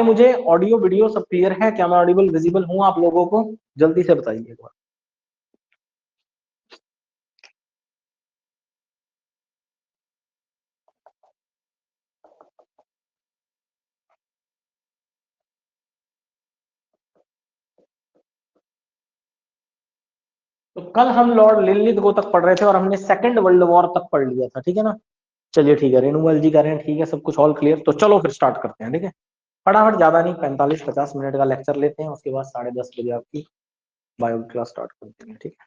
मुझे audio video सब clear है क्या? मैं ऑडिबल विजिबल हूँ आप लोगों को? जल्दी से बताइए एक बार। तो कल हम लॉर्ड लिनलिथगो तक पढ़ रहे थे और हमने सेकंड वर्ल्ड वॉर तक पढ़ लिया था, ठीक है ना? चलिए ठीक है, रेणुमल जी कह रहे हैं ठीक है, सब कुछ ऑल क्लियर। तो चलो फिर स्टार्ट करते हैं, ठीक है? फटाफट, ज्यादा नहीं, 45-50 मिनट का लेक्चर लेते हैं, उसके बाद 10:30 बजे आपकी बायो क्लास स्टार्ट करते हैं, ठीक है?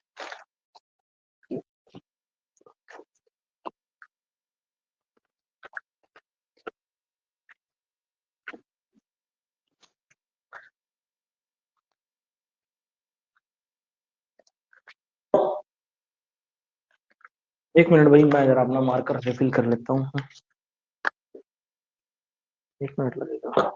एक मिनट भाई, मैं जरा अपना मार्कर रिफिल कर लेता हूँ, 1 मिनट लगेगा।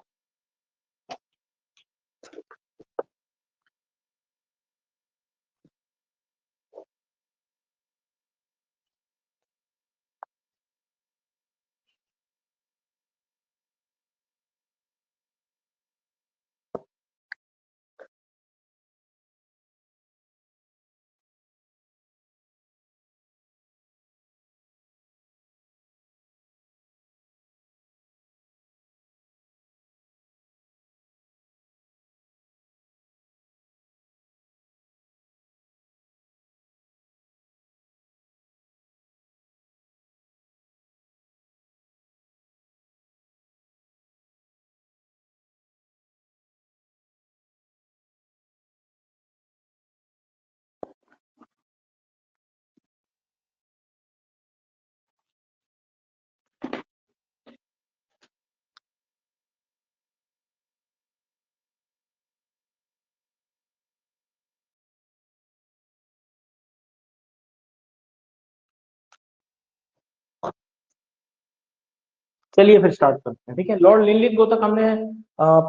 चलिए फिर स्टार्ट करते हैं, ठीक है? लॉर्ड लिनलिथगो तक हमने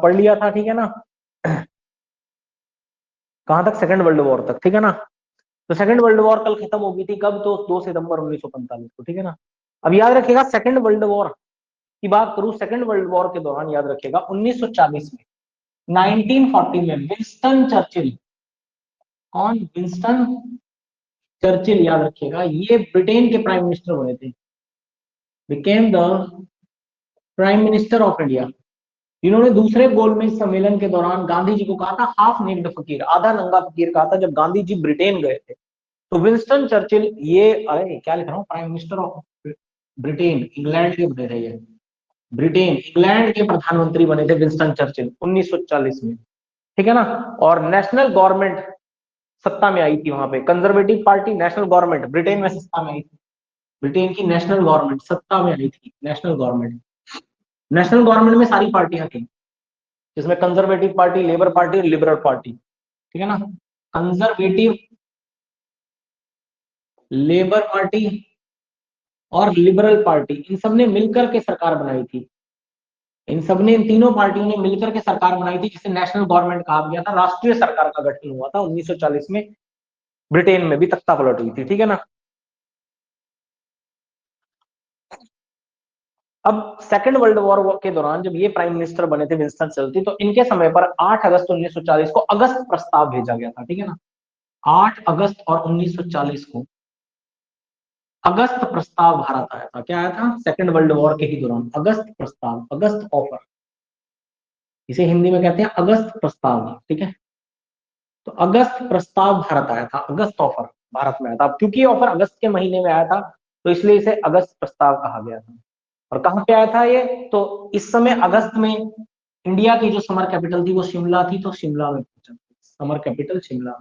पढ़ लिया था, ठीक है ना? कहां तक? सेकंड वर्ल्ड वॉर तक, ठीक है ना? तो सेकंड वर्ल्ड वॉर कल खत्म हो गई थी, कब? तो 2 सितंबर 1945 को, ठीक है ना? अब याद रखिएगा, सेकंड वर्ल्ड वॉर की बात करूं, सेकंड वर्ल्ड वॉर के दौरान याद रखिएगा 1940 में, 1940 में विंस्टन चर्चिल, कौन? विंस्टन चर्चिल, याद रखिएगा, ये ब्रिटेन के प्राइम मिनिस्टर बने थे, became the prime minister of India. इन्होंने दूसरे गोलमेज सम्मेलन के दौरान गांधी जी को कहा था हाफ नेक्ड फकीर, आधा नंगा फकीर कहा था, जब गांधी जी ब्रिटेन गए थे। तो विंस्टन चर्चिल, ये, अरे क्या लिख रहा हूँ, prime minister of Britain, England के बने थे ये, ब्रिटेन इंग्लैंड के प्रधानमंत्री बने थे विंस्टन चर्चिल 1940 में, ठीक है ना? और नेशनल गवर्नमेंट सत्ता में आई थी वहां पे, conservative party, national government Britain में सत्ता में आई थी, ब्रिटेन की नेशनल गवर्नमेंट सत्ता में आई थी, नेशनल गवर्नमेंट। नेशनल गवर्नमेंट में सारी पार्टियां थी, जिसमें कंजर्वेटिव पार्टी, लेबर पार्टी और लिबरल पार्टी, ठीक है ना? कंजर्वेटिव, लेबर पार्टी और लिबरल पार्टी, इन सब ने मिलकर के सरकार बनाई थी, इन सब ने, इन तीनों पार्टियों ने मिलकर के सरकार बनाई थी, जिसे नेशनल गवर्नमेंट कहा गया था। राष्ट्रीय सरकार का गठन हुआ था 1940 में, ब्रिटेन में भी तख्ता पलट हुई थी, ठीक है ना? अब सेकंड वर्ल्ड वॉर के दौरान जब ये प्राइम मिनिस्टर बने थे विंस्टन चर्चिल, तो इनके समय पर 8 अगस्त 1940 को अगस्त प्रस्ताव भेजा गया था, ठीक है ना? 8 अगस्त और 1940 को अगस्त प्रस्ताव भारत आया था। क्या आया था? सेकंड वर्ल्ड वॉर के ही दौरान अगस्त प्रस्ताव, अगस्त ऑफर, इसे हिंदी में कहते हैं अगस्त प्रस्ताव, ठीक है? तो अगस्त प्रस्ताव भारत आया था, अगस्त ऑफर भारत में आया था। क्योंकि ये ऑफर अगस्त के महीने में आया था, तो इसलिए इसे अगस्त प्रस्ताव कहा गया था। और कहां पे आया था ये? तो इस समय अगस्त में इंडिया की जो समर कैपिटल थी वो शिमला थी, तो शिमला में पहुंचा, समर कैपिटल शिमला।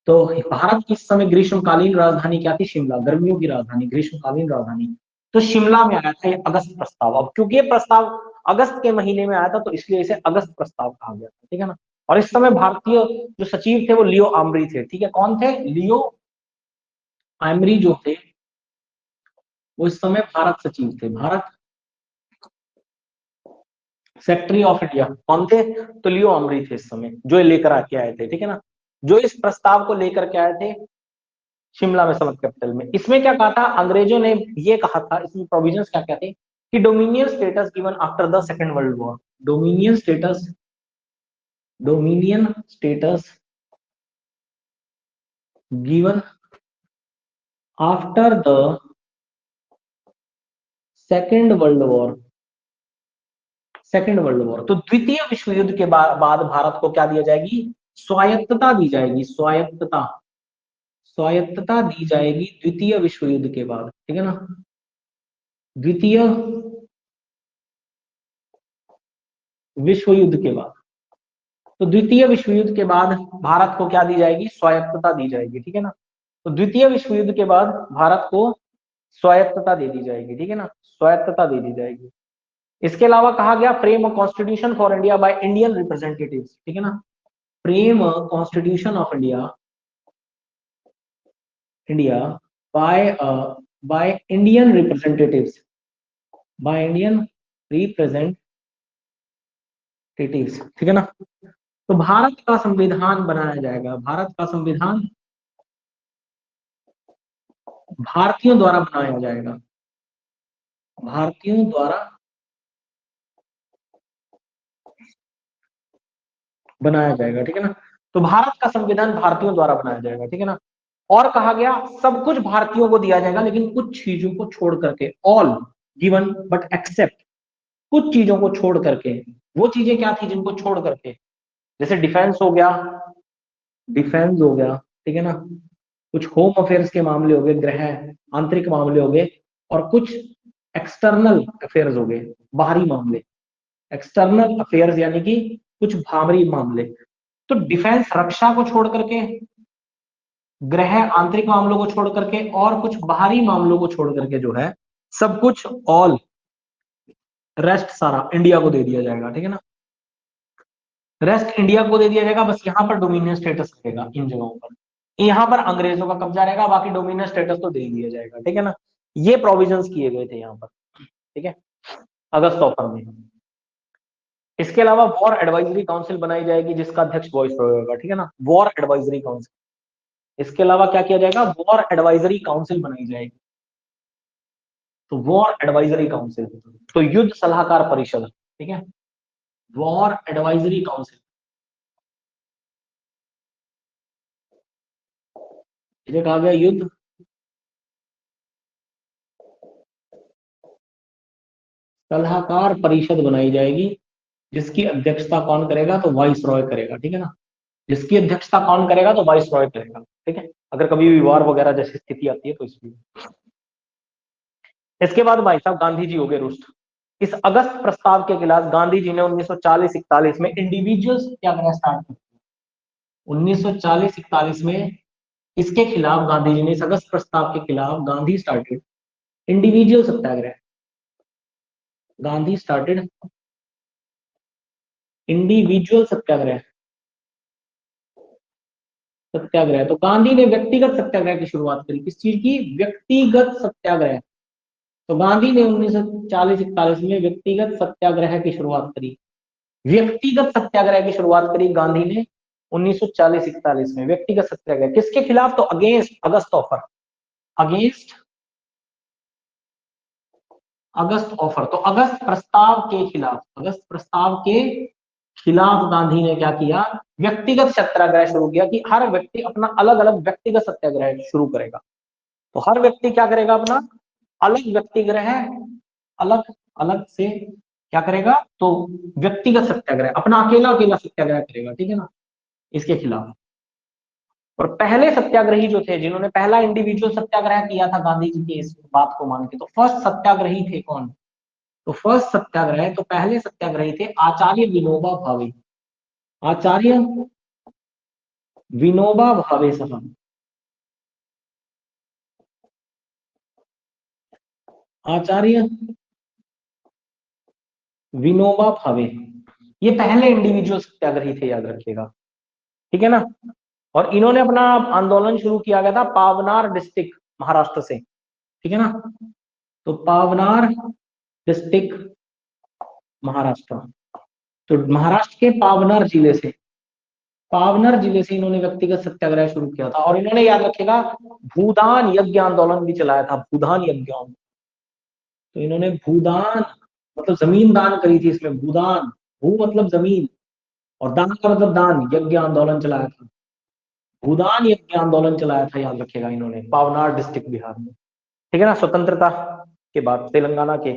तो भारत की इस समय ग्रीष्मकालीन राजधानी क्या थी? शिमला, गर्मियों की राजधानी, ग्रीष्मकालीन राजधानी। तो शिमला में आया था ये अगस्त प्रस्ताव। अब क्योंकि ये प्रस्ताव अगस्त के महीने में आया था, तो इसलिए इसे अगस्त प्रस्ताव कहा गया था, ठीक है ना? और इस समय भारतीय जो सचिव थे वो लियो आमरी थे, ठीक है? कौन थे? लियो आमरी जो थे वो इस समय भारत सचिव थे, भारत सेक्रेटरी ऑफ इंडिया। कौन थे? तो लियो आमरी थे इस समय, जो लेकर आके आए थे, ठीक है ना? जो इस प्रस्ताव को लेकर के आए थे शिमला में, समर कैपिटल में। इसमें क्या कहा था अंग्रेजों ने? ये कहा था, इसमें प्रोविजंस क्या क्या थे कि dominion status given after the second world war, dominion status given after the second world war. तो द्वितीय विश्व युद्ध के बाद भारत को क्या दिया जाएगी? स्वायत्तता दी जाएगी, स्वायत्तता दी जाएगी द्वितीय विश्व युद्ध के बाद, ठीक है ना। द्वितीय विश्व युद्ध के बाद, तो द्वितीय विश्व युद्ध के बाद भारत को क्या दी जाएगी? स्वायत्तता दी जाएगी, ठीक है ना। तो द्वितीय विश्व युद्ध के बाद भारत को स्वायत्तता दे दी जाएगी, ठीक है ना, स्वायत्तता दे दी जाएगी। इसके अलावा कहा गया frame constitution for India by Indian representatives, ठीक है ना। Frame constitution of India by Indian representatives, ठीक है ना। तो भारत का संविधान बनाया जाएगा, भारत का संविधान भारतीयों द्वारा बनाया जाएगा, भारतीयों द्वारा बनाया जाएगा, ठीक है ना। तो भारत का संविधान भारतीयों द्वारा बनाया जाएगा, ठीक है ना। और कहा गया सब कुछ भारतीयों को दिया जाएगा, लेकिन कुछ चीजों को छोड़ करके, ऑल गिवन बट एक्सेप्ट, कुछ चीजों को छोड़ करके। वो चीजें क्या थी जिनको छोड़ करके? जैसे डिफेंस हो गया, ठीक है ना, कुछ होम अफेयर्स के मामले हो गए, गृह आंतरिक मामले हो गए, और कुछ एक्सटर्नल अफेयर्स हो गए, बाहरी मामले, एक्सटर्नल अफेयर्स यानी कि कुछ बाहरी मामले। तो डिफेंस रक्षा को छोड़ करके, गृह आंतरिक मामलों को छोड़ करके, और कुछ बाहरी मामलों को छोड़ करके जो है सब कुछ, ऑल रेस्ट सारा इंडिया को दे दिया जाएगा, ठीक है ना। रेस्ट इंडिया को दे दिया जाएगा, बस यहाँ पर डोमिनियन स्टेटस रहेगा इन जगहों पर, यहाँ पर अंग्रेजों का कब्जा रहेगा, बाकी डोमिनियन स्टेटस तो दे ही दिया जाएगा, ठीक है ना। ये प्रोविजंस किए गए थे यहाँ पर, ठीक है, अगस्त ऑफर में। इसके अलावा वॉर एडवाइजरी काउंसिल बनाई जाएगी जिसका अध्यक्ष वाइसरॉय होगा, ठीक है ना, वॉर एडवाइजरी काउंसिल। इसके अलावा क्या किया जाएगा? वॉर एडवाइजरी काउंसिल बनाई जाएगी, तो वॉर एडवाइजरी काउंसिल, तो युद्ध सलाहकार परिषद, ठीक है, वॉर एडवाइजरी काउंसिल। इसे कहा गया युद्ध सलाहकार परिषद बनाई जाएगी, जिसकी अध्यक्षता कौन करेगा? तो वाइस रॉय करेगा, ठीक है ना। जिसकी अध्यक्षता कौन करेगा? तो वाइस रॉय करेगा, ठीक है, अगर कभी भी वार वगैरह जैसी स्थिति आती है तो इसलिए। इसके बाद भाई साहब गांधी जी हो गए रुष्ट। इस अगस्त प्रस्ताव के खिलाफ गांधी जी ने 1940-41 में इंडिविजुअल सत्याग्रह स्टार्ट किया। 1940-41 में इसके खिलाफ गांधी जी ने, इस अगस्त प्रस्ताव के खिलाफ गांधी स्टार्टेड इंडिविजुअल सत्याग्रह, गांधी स्टार्टेड इंडिविजुअल सत्याग्रह। तो गांधी ने व्यक्तिगत सत्याग्रह की शुरुआत करी, किस चीज की? व्यक्तिगत सत्याग्रह। तो गांधी ने 1940-41 में व्यक्तिगत सत्याग्रह की शुरुआत करी, व्यक्तिगत सत्याग्रह की शुरुआत करी गांधी ने 1940-41 में। व्यक्तिगत सत्याग्रह किसके खिलाफ? तो अगेंस्ट अगस्त ऑफर, अगेंस्ट अगस्त ऑफर। तो अगस्त प्रस्ताव के खिलाफ, अगस्त प्रस्ताव के खिलाफ गांधी ने क्या किया? व्यक्तिगत सत्याग्रह शुरू किया कि हर व्यक्ति अपना अलग अलग व्यक्तिगत सत्याग्रह शुरू करेगा। तो हर व्यक्ति क्या करेगा? अपना अलग व्यक्तिग्रह, अलग अलग से क्या करेगा? तो व्यक्तिगत सत्याग्रह, अपना अकेला अकेला सत्याग्रह करेगा, ठीक है ना, इसके खिलाफ। और पहले सत्याग्रही जो थे, जिन्होंने पहला इंडिविजुअल सत्याग्रह किया था गांधी जी की इस बात को मान के, तो फर्स्ट सत्याग्रही थे कौन? तो फर्स्ट सत्याग्रह, तो पहले सत्याग्रही थे आचार्य विनोबा भावे, आचार्य विनोबा भावे साहब, आचार्य विनोबा भावे, ये पहले इंडिविजुअल सत्याग्रही थे, याद रखिएगा, ठीक है ना। और इन्होंने अपना आंदोलन शुरू किया गया था पावनार डिस्ट्रिक्ट, महाराष्ट्र से, ठीक है ना। तो पावनार डिस्ट्रिक्ट महाराष्ट्र, तो महाराष्ट्र के पावनार जिले से इन्होंने व्यक्तिगत सत्याग्रह शुरू किया था। और इन्होंने, याद रखिएगा, भूदान यज्ञ आंदोलन भी चलाया था, भूदान यज्ञ आंदोलन। तो इन्होंने भूदान मतलब जमीन दान करी थी इसमें, भूदान भू मतलब जमीन, और दान का मतलब दान, यज्ञ आंदोलन चलाया था, भूदान यज्ञ आंदोलन चलाया था, याद रखिएगा इन्होंने, पावनार डिस्ट्रिक्ट बिहार में। ठीक है ना। स्वतंत्रता के बाद तेलंगाना के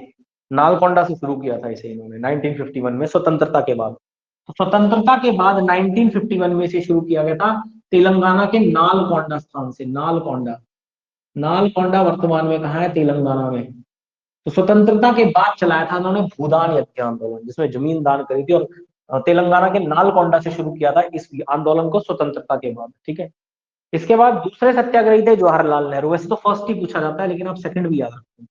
नालकोंडा से शुरू किया था इसे इन्होंने 1951 में, स्वतंत्रता के बाद। तो स्वतंत्रता के बाद 1951 में से शुरू किया गया था तेलंगाना के नालकोंडा स्थान से। नालकोंडा, नालकोंडा वर्तमान में कहाँ है? तेलंगाना में। तो स्वतंत्रता के बाद चलाया था उन्होंने भूदान यज्ञ आंदोलन, जिसमें जमीन दान करी थी, और तेलंगाना के नालकोंडा से शुरू किया था इस आंदोलन को स्वतंत्रता के बाद। ठीक है। इसके बाद दूसरे सत्याग्रही थे जवाहरलाल नेहरू। वैसे तो फर्स्ट ही पूछा जाता है, लेकिन आप सेकंड भी याद रखें।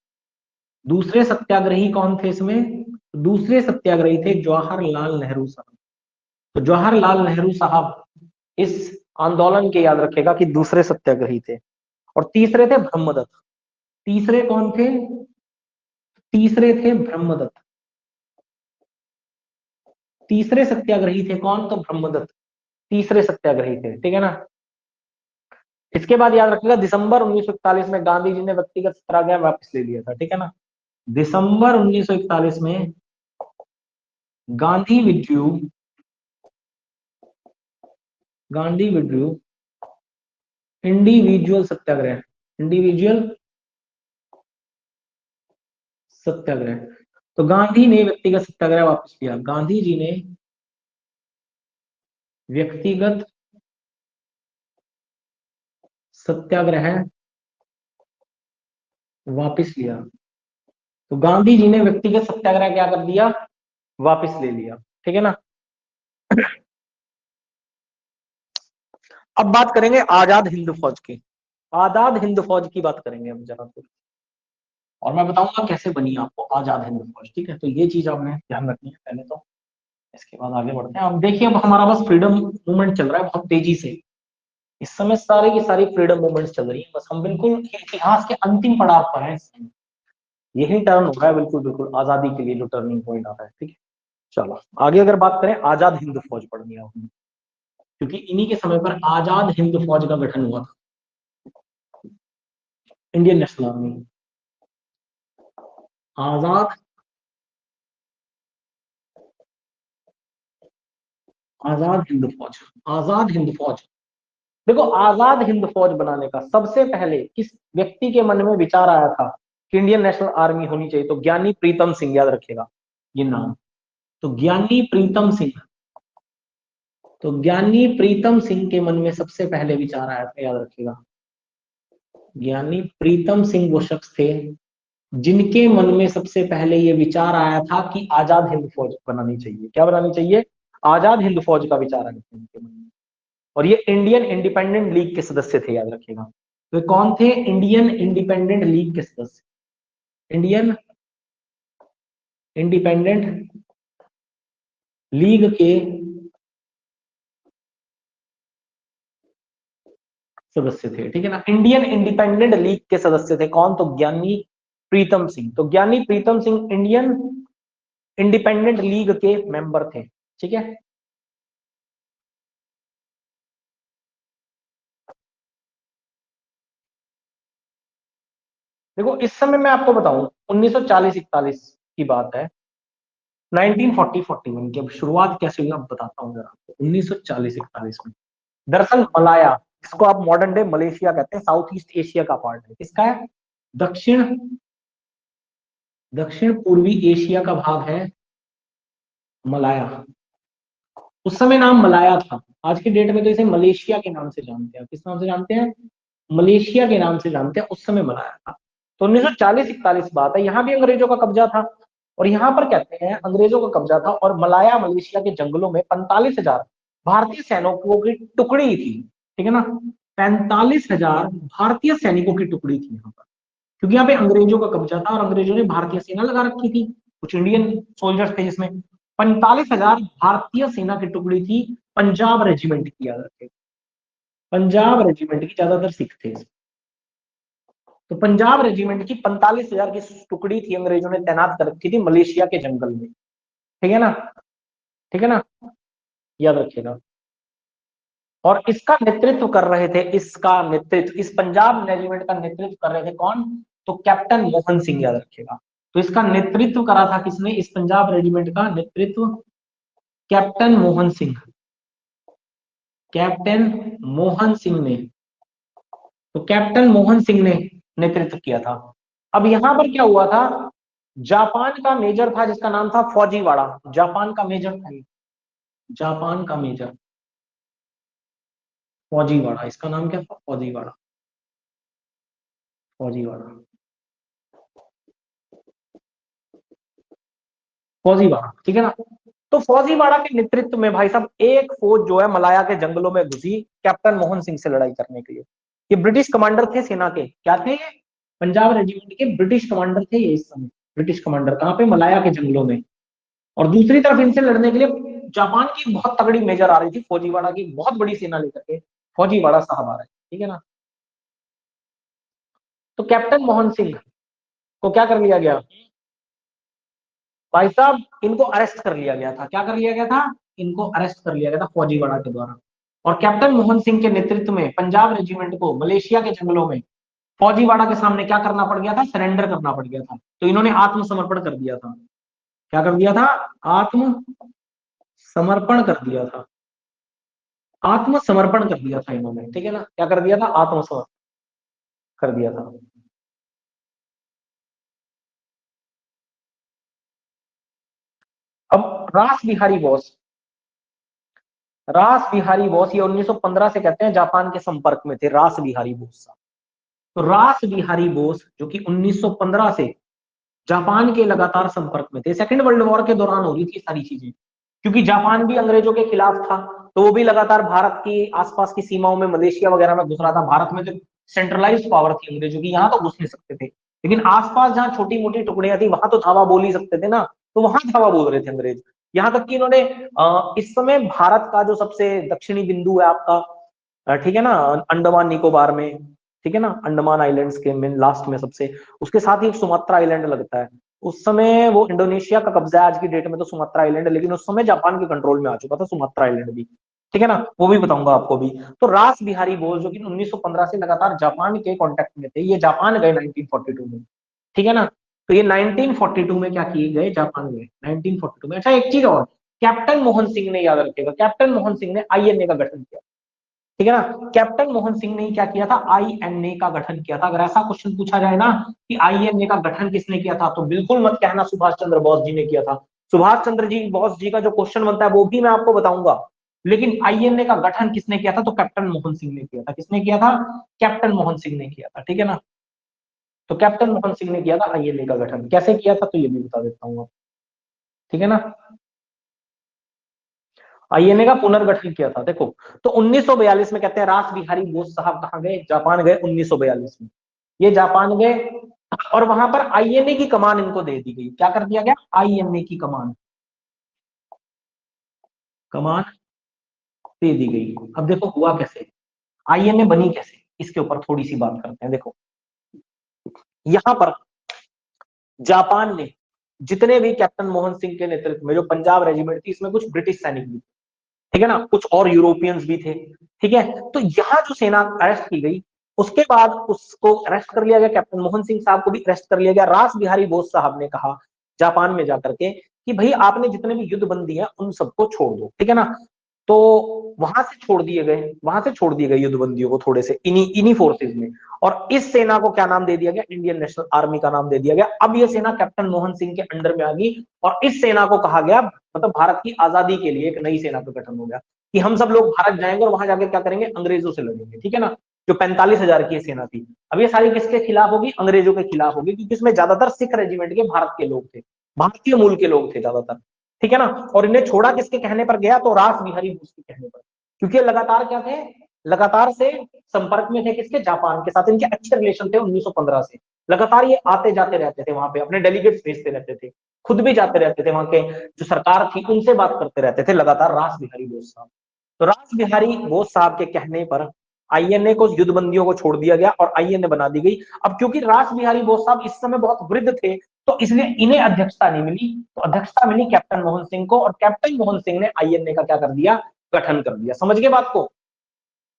दूसरे सत्याग्रही कौन थे इसमें? दूसरे सत्याग्रही थे जवाहरलाल नेहरू साहब। तो जवाहरलाल नेहरू साहब इस आंदोलन के, याद रखेगा, कि दूसरे सत्याग्रही थे। और तीसरे थे ब्रह्मदत्त। तीसरे कौन थे? तीसरे थे ब्रह्मदत्त। तीसरे सत्याग्रही थे कौन? तो ब्रह्मदत्त तीसरे सत्याग्रही थे। ठीक है ना। इसके बाद याद रखिएगा, दिसंबर 1941 में गांधी जी ने व्यक्तिगत सत्याग्रह वापस ले लिया था। ठीक है ना। दिसंबर 1941 में Gandhi withdrew, Gandhi withdrew individual satyagraha, individual satyagraha. तो गांधी ने व्यक्तिगत सत्याग्रह वापस लिया। गांधी जी ने व्यक्तिगत सत्याग्रह वापस लिया। तो गांधी जी ने व्यक्तिगत सत्याग्रह क्या कर दिया? वापस ले लिया। ठीक है ना। अब बात करेंगे आजाद हिंद फौज की। आजाद हिंद फौज की बात करेंगे हम जरा तो, और मैं बताऊंगा कैसे बनी आपको आजाद हिंद फौज। ठीक है। तो ये चीज आपने ध्यान रखनी है पहले तो। इसके बाद आगे बढ़ते हैं। अब देखिए, अब हमारा बस फ्रीडम मूवमेंट चल रहा है बहुत तेजी से। इस समय सारी की सारी फ्रीडम मूवमेंट्स चल रही है। बस हम बिल्कुल इतिहास के अंतिम पड़ाव पर हैं इस समय। यही टर्न हो रहा है, बिल्कुल बिल्कुल आजादी के लिए जो टर्निंग पॉइंट आ रहा है। ठीक है। चलो आगे अगर बात करें, आजाद हिंद फौज पढ़ लिया हमने, क्योंकि इन्हीं के समय पर आजाद हिंद फौज का गठन हुआ था, इंडियन नेशनल आर्मी। आजाद, आजाद हिंद फौज, आजाद हिंद फौज। देखो, आजाद हिंद फौज बनाने का सबसे पहले किस व्यक्ति के मन में विचार आया था कि इंडियन नेशनल आर्मी होनी चाहिए? तो ज्ञानी प्रीतम सिंह, याद रखेगा ये नाम। तो ज्ञानी प्रीतम सिंह, तो ज्ञानी प्रीतम सिंह के मन में सबसे पहले विचार आया था, याद रखिएगा। ज्ञानी प्रीतम सिंह वो शख्स थे जिनके मन में सबसे पहले ये विचार आया था कि आजाद हिंद फौज बनानी चाहिए। क्या बनानी चाहिए? आजाद हिंद फौज का विचार आया था उनके मन में। और ये इंडियन इंडिपेंडेंट लीग के सदस्य थे, याद रखिएगा। तो कौन थे? इंडियन इंडिपेंडेंट लीग के सदस्य, इंडियन इंडिपेंडेंट लीग के सदस्य थे। ठीक है ना। इंडियन इंडिपेंडेंट लीग के सदस्य थे कौन? तो ज्ञानी प्रीतम सिंह। तो ज्ञानी Pritam Singh Indian independent league के मेंबर थे। ठीक है। देखो, इस समय मैं आपको बताऊं, 1940-41 की बात है। 1940-41 की अब शुरुआत कैसे हुई, अब बताता हूँ जरा आपको। 1940-41 में दरअसल मलाया, जिसको आप मॉडर्न डे मलेशिया कहते हैं, साउथ ईस्ट एशिया का पार्ट है। किसका है? दक्षिण दक्षिण पूर्वी एशिया का भाग है मलाया। उस समय नाम मलाया था। आज की डेट में तो इसे मलेशिया के नाम से जानते हैं। किस नाम से जानते हैं? मलेशिया के नाम से जानते हैं। उस समय मलाया था। तो 1940-41 बात है। यहाँ भी अंग्रेजों का कब्जा था, और यहाँ पर कहते हैं अंग्रेजों का कब्जा था, और मलाया मलेशिया के जंगलों में 45,000 भारतीय सैनिकों की टुकड़ी थी। ठीक है ना। 45,000 भारतीय सैनिकों की टुकड़ी थी यहाँ पर, क्योंकि यहाँ पे अंग्रेजों का कब्जा था और अंग्रेजों ने भारतीय सेना लगा रखी थी। कुछ इंडियन सोल्जर्स थे जिसमें 45,000 भारतीय सेना की टुकड़ी थी। पंजाब रेजिमेंट की, याद रखें, पंजाब रेजिमेंट की, ज्यादातर सिख थे। तो पंजाब रेजिमेंट की 45,000 की टुकड़ी थी, अंग्रेजों ने तैनात कर रखी थी मलेशिया के जंगल में। ठीक है ना। ठीक है ना। याद रखिएगा। और इसका नेतृत्व कर रहे थे, इसका नेतृत्व, इस पंजाब रेजिमेंट का नेतृत्व कर रहे थे कौन? तो कैप्टन मोहन सिंह, याद रखिएगा। तो इसका नेतृत्व करा था किसने? इस पंजाब रेजिमेंट का नेतृत्व कैप्टन मोहन सिंह, कैप्टन मोहन सिंह ने, तो कैप्टन मोहन सिंह ने नेतृत्व किया था। अब यहां पर क्या हुआ था, जापान का मेजर था जिसका नाम था फौजीवाड़ा, जापान का मेजर था, जापान का मेजर फौजीवाड़ा, इसका नाम क्या था, फौजीवाड़ा, फौजीवाड़ा, फौजीवाड़ा, ठीक है ना। तो फौजीवाड़ा के नेतृत्व में भाई साहब एक फौज जो है मलाया के जंगलों में घुसी कैप्टन मोहन सिंह से लड़ाई करने के लिए। ये ब्रिटिश कमांडर थे सेना के, क्या थे ये, पंजाब रेजिमेंट के ब्रिटिश कमांडर थे ये इस समय, ब्रिटिश कमांडर कहाँ पे, मलाया के जंगलों में। और दूसरी तरफ इनसे लड़ने के लिए जापान की बहुत तगड़ी मेजर आ रही थी, फौजीवाड़ा की बहुत बड़ी सेना लेकर के फौजीवाड़ा साहब आ रहे हैं, ठीक है ना। तो कैप्टन मोहन सिंह को क्या कर लिया गया भाई साहब, इनको अरेस्ट कर लिया गया था, क्या कर लिया गया था, इनको अरेस्ट कर लिया गया था फौजीवाड़ा के द्वारा। और कैप्टन मोहन सिंह के नेतृत्व में पंजाब रेजिमेंट को मलेशिया के जंगलों में फौजीवाड़ा के सामने क्या करना पड़ गया था, सरेंडर करना पड़ गया था। तो इन्होंने आत्मसमर्पण कर दिया था, क्या कर दिया था, आत्मसमर्पण कर दिया था, आत्मसमर्पण कर दिया था इन्होंने, ठीक है ना, क्या कर दिया था, आत्मसमर्पण कर दिया था। अब रास बिहारी बोस, रास बिहारी बोस ये 1915 से कहते हैं जापान के संपर्क में थे, रास बिहारी बोस साहब। तो रास बिहारी बोस जो कि 1915 से जापान के लगातार संपर्क में थे, सेकेंड वर्ल्ड वॉर के दौरान हो रही थी सारी चीजें, क्योंकि जापान भी अंग्रेजों के खिलाफ था, तो वो भी लगातार भारत की आसपास की सीमाओं में मलेशिया वगैरह में घुस रहा था। भारत में जो सेंट्रलाइज पावर थी अंग्रेजों की, यहाँ तो घुस नहीं सकते थे, लेकिन आसपास जहां छोटी मोटी टुकड़ियां थी वहां तो धावा बोल ही सकते थे ना, तो वहां धावा बोल रहे थे अंग्रेज। यहाँ तक कि इन्होंने इस समय भारत का जो सबसे दक्षिणी बिंदु है आपका, ठीक है ना, अंडमान निकोबार में, ठीक है ना, अंडमान आइलैंड्स के में लास्ट में सबसे, उसके साथ ही एक सुमात्रा आइलैंड लगता है। उस समय वो इंडोनेशिया का कब्जा है आज की डेट में तो सुमात्रा आइलैंड है, लेकिन उस समय जापान के कंट्रोल में आ चुका था सुमात्रा आइलैंड भी, ठीक है ना, वो भी बताऊंगा आपको भी। तो रास बिहारी बोस जो कि 1915 से लगातार जापान के कांटेक्ट में थे, ये जापान गए 1942 में, ठीक है ना। तो ये 1942 में क्या किए गए, जापान गए 1942 में। अच्छा एक चीज और, कैप्टन मोहन सिंह ने, याद रखिएगा, कैप्टन मोहन सिंह ने आईएनए का गठन किया, ठीक है ना। कैप्टन मोहन सिंह ने क्या किया था, आईएनए का गठन किया था। अगर ऐसा क्वेश्चन पूछा जाए ना कि आईएनए का गठन किसने किया था, तो बिल्कुल मत कहना सुभाष चंद्र बोस जी ने किया था। सुभाष चंद्र जी बोस जी का जो क्वेश्चन बनता है वो भी मैं आपको बताऊंगा, लेकिन आईएनए का गठन किसने किया था, तो कैप्टन मोहन सिंह ने किया था। किसने किया था, कैप्टन मोहन सिंह ने किया था, ठीक है ना। तो कैप्टन मोहन सिंह ने किया था आईएनए का गठन, कैसे किया था तो ये भी बता देता हूँ, ठीक है ना। आईएनए का पुनर्गठन किया था, देखो। तो 1942 में कहते हैं रास बिहारी बोस साहब कहाँ गए, जापान गए 1942 में, ये जापान गए। और वहां पर आईएनए की कमान इनको दे दी गई, क्या कर दिया गया, आईएनए की कमान, कमान दे दी गई। अब देखो हुआ कैसे, आईएनए बनी कैसे, इसके ऊपर थोड़ी सी बात करते हैं। देखो यहां पर जापान ने जितने भी कैप्टन मोहन सिंह के नेतृत्व में जो पंजाब रेजिमेंट थी, इसमें कुछ ब्रिटिश सैनिक भी, ठीक है ना, कुछ और यूरोपियंस भी थे, ठीक है। तो यहाँ जो सेना अरेस्ट की गई, उसके बाद उसको अरेस्ट कर लिया गया, कैप्टन मोहन सिंह साहब को भी अरेस्ट कर लिया गया। रास बिहारी बोस साहब ने कहा जापान में जाकर के कि भाई आपने जितने भी युद्ध बंदी हैं उन सबको छोड़ दो, ठीक है ना। तो वहां से छोड़ दिए गए, वहां से छोड़ दिए गए युद्धबंदियों को थोड़े से इन्हीं इन्हीं फोर्सेज में। और इस सेना को क्या नाम दे दिया गया, इंडियन नेशनल आर्मी का नाम दे दिया गया। अब ये सेना कैप्टन मोहन सिंह के अंडर में आ गई, और इस सेना को कहा गया, मतलब भारत की आजादी के लिए एक नई सेना का गठन हो गया कि हम सब लोग भारत जाएंगे और वहां जाकर क्या करेंगे, अंग्रेजों से लड़ेंगे, ठीक है ना। जो 45,000 की सेना थी, अब ये सारी किसके खिलाफ होगी, अंग्रेजों के खिलाफ होगी, क्योंकि इसमें ज्यादातर सिख रेजिमेंट के भारत के लोग थे, भारतीय मूल के लोग थे ज्यादातर, ठीक है ना। और इन्हें छोड़ा किसके कहने पर गया, तो रास बिहारी बोस के कहने पर, क्योंकि लगातार क्या थे, लगातार से संपर्क में थे किसके, जापान के साथ इनके अच्छे रिलेशन थे 1915 से। लगातार ये आते जाते रहते थे वहां पे, अपने डेलीगेट्स भेजते रहते थे, खुद भी जाते रहते थे, वहां के जो सरकार थी उनसे बात करते रहते थे लगातार रास बिहारी बोस साहब। तो रास बिहारी बोस साहब के कहने पर आईएनए को, युद्धबंदियों को छोड़ दिया गया और आईएनए बना दी गई। अब क्योंकि रास बिहारी बोस साहब इस समय बहुत वृद्ध थे, तो इसलिए इन्हें अध्यक्षता नहीं मिली, तो अध्यक्षता मिली कैप्टन मोहन सिंह को, और कैप्टन मोहन सिंह ने आईएनए का क्या कर दिया, गठन कर दिया। समझ गए बात को।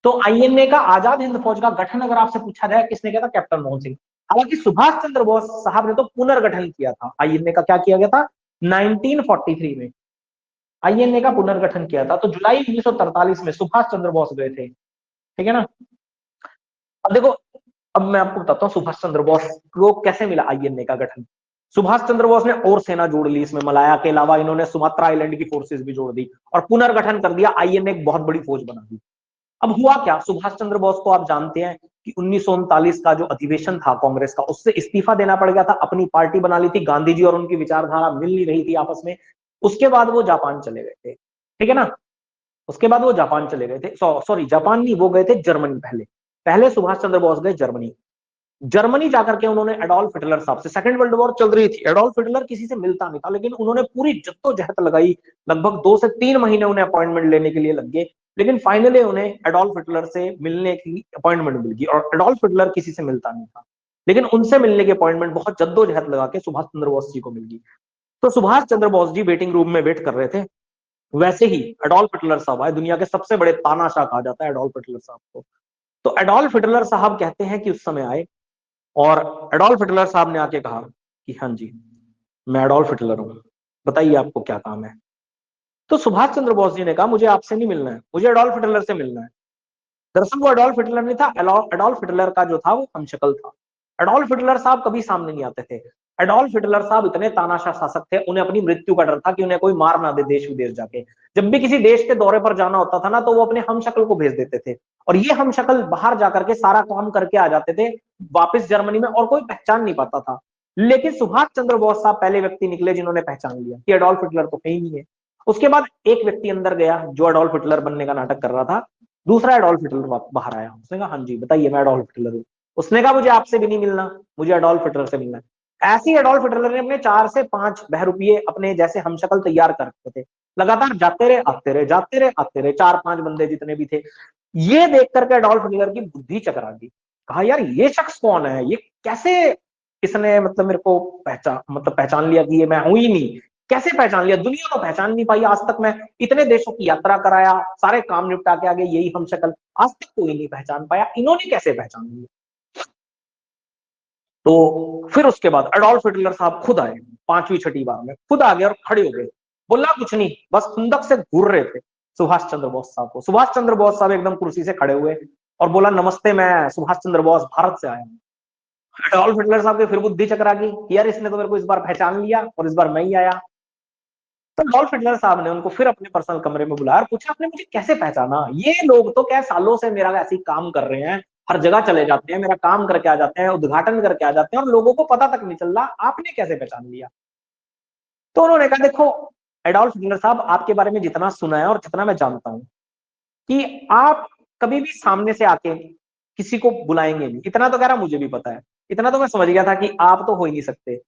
तो आईएनए का, आजाद हिंद फौज का गठन अगर आपसे पूछा जाए किसने किया था, कैप्टन मोहन सिंह। हालांकि सुभाष चंद्र बोस साहब ने तो पुनर्गठन किया था आईएनए का, क्या किया गया था 1943 में, आईएनए का पुनर्गठन किया था। तो जुलाई 1943 में सुभाष चंद्र बोस गए थे, ठीक है ना। अब देखो, अब मैं आपको बताता हूँ सुभाष चंद्र बोस को कैसे मिला आईएनए का गठन। सुभाष चंद्र बोस ने और सेना जोड़ ली इसमें, मलाया के अलावा इन्होंने सुमात्रा आइलैंड की फोर्सेस भी जोड़ दी और पुनर्गठन कर दिया, आईएनए एक बहुत बड़ी फौज बना दी। अब हुआ क्या, सुभाष चंद्र बोस को आप जानते हैं कि 1939 का जो अधिवेशन था कांग्रेस का, उससे इस्तीफा देना पड़ गया था, अपनी पार्टी बना ली थी, गांधी जी और उनकी विचारधारा मिल नहीं रही थी आपस में। उसके बाद वो जापान चले गए थे, ठीक है ना। उसके बाद वो जापान चले गए थे, सॉरी जापान नहीं, वो गए थे जर्मनी। पहले पहले सुभाष चंद्र बोस गए जर्मनी। जर्मनी जाकर के उन्होंने एडोल्फ हिटलर साहब से, सेकंड वर्ल्ड वॉर चल रही थी, एडोल्फ हिटलर किसी से मिलता नहीं था, लेकिन उन्होंने पूरी जद्दोजहद लगाई, लगभग 2 से 3 महीने उन्हें अपॉइंटमेंट लेने के लिए लग गए, लेकिन फाइनली उन्हें एडोल्फ हिटलर से मिलने की अपॉइंटमेंट मिल गई। और एडोल्फ हिटलर किसी से मिलता नहीं था, लेकिन उनसे मिलने की अपॉइंटमेंट बहुत जद्दोजहद लगा के सुभाष चंद्र बोस जी को मिल गई। तो सुभाष चंद्र बोस जी वेटिंग रूम में वेट कर रहे थे, वैसे ही एडोल्फ हिटलर साहब आए। दुनिया के सबसे बड़े तानाशाह कहा जाता है एडोल्फ हिटलर साहब को। तो एडोल्फ हिटलर साहब कहते हैं कि उस समय आए और एडोल्फ हिटलर साहब ने आके कहा कि हाँ जी, मैं एडोल्फ हिटलर हूं, बताइए आपको क्या काम है। तो सुभाष चंद्र बोस जी ने कहा मुझे आपसे नहीं मिलना है, मुझे एडोल्फ हिटलर से मिलना है। दरअसल वो एडोल्फ हिटलर नहीं था, एडोल्फ हिटलर का जो था वो हमशक्ल था। एडोल्फ हिटलर साहब कभी सामने नहीं आते थे। एडोल्फ हिटलर साहब इतने तानाशाह शासक थे, उन्हें अपनी मृत्यु का डर था कि उन्हें कोई मार ना दे देश विदेश जाके। जब भी किसी देश के दौरे पर जाना होता था ना, तो वो अपने हमशक्ल को भेज देते थे, और ये हमशक्ल बाहर जाकर के सारा काम करके आ जाते थे वापस जर्मनी में, और कोई पहचान नहीं पाता था। लेकिन सुभाष चंद्र बोस साहब पहले व्यक्ति निकले जिन्होंने पहचान लिया कि एडोल्फ हिटलर तो है ही नहीं है। उसके बाद एक व्यक्ति अंदर गया जो एडोल्फ हिटलर बनने का नाटक कर रहा था, दूसरा एडोल्फ हिटलर बाहर आया। उसने कहा हाँ जी बताइए, मैं एडोल्फ हिटलर हूँ। उसने कहा मुझे आपसे भी नहीं मिलना, मुझे एडोल्फ हिटलर से मिलना है। ऐसी एडोल्फ हिटलर ने अपने 4 से 5 बहरूपिये अपने जैसे हमशक्ल तैयार कर रखे थे, लगातार जाते रहे आते रहे, जाते रहे आते रहे, 4-5 बंदे जितने भी थे। ये देख करके एडोल्फ हिटलर की बुद्धि चकरा गई, कहा यार ये शख्स कौन है, ये कैसे इसने मतलब मेरे को पहचान लिया कि ये मैं हूं ही नहीं। कैसे पहचान लिया, दुनिया तो पहचान नहीं पाई आज तक। मैं इतने देशों की यात्रा कराया, सारे काम निपटा के आगे, यही हम शक्ल, आज तक कोई नहीं पहचान पाया, इन्होंने कैसे पहचान लिया। तो फिर उसके बाद एडोल्फ हिटलर साहब खुद आए, 5वीं 6ठी बार में खुद आ गए और खड़े हो गए। बोला कुछ नहीं, बस खुंदक से घूर रहे थे सुभाष चंद्र बोस साहब को। सुभाष चंद्र बोस साहब एकदम कुर्सी से खड़े हुए और बोला नमस्ते, मैं सुभाष चंद्र बोस भारत से आया हूँ। एडोल्फ हिटलर साहब की फिर बुद्धि चकरा गई, यार इसने तो मेरे को इस बार पहचान लिया और इस बार मैं ही आया। तो एडोल्फ हिटलर साहब ने उनको फिर अपने पर्सनल कमरे में बुलाया और पूछा आपने मुझे कैसे पहचाना, ये लोग तो क्या सालों से मेरा ऐसे ही काम कर रहे हैं, हर जगह चले जाते हैं, मेरा काम करके आ जाते हैं, उद्घाटन करके आ जाते हैं, और लोगों को पता तक नहीं चल रहा, आपने कैसे पहचान लिया। तो उन्होंने कहा देखो एडोल्फ हिटलर साहब, आपके बारे में जितना सुना है और जितना मैं जानता हूं कि आप कभी भी सामने से आके किसी को बुलाएंगे नहीं, इतना तो कह रहा मुझे भी पता है, इतना तो मैं समझ गया था कि आप तो हो ही नहीं सकते,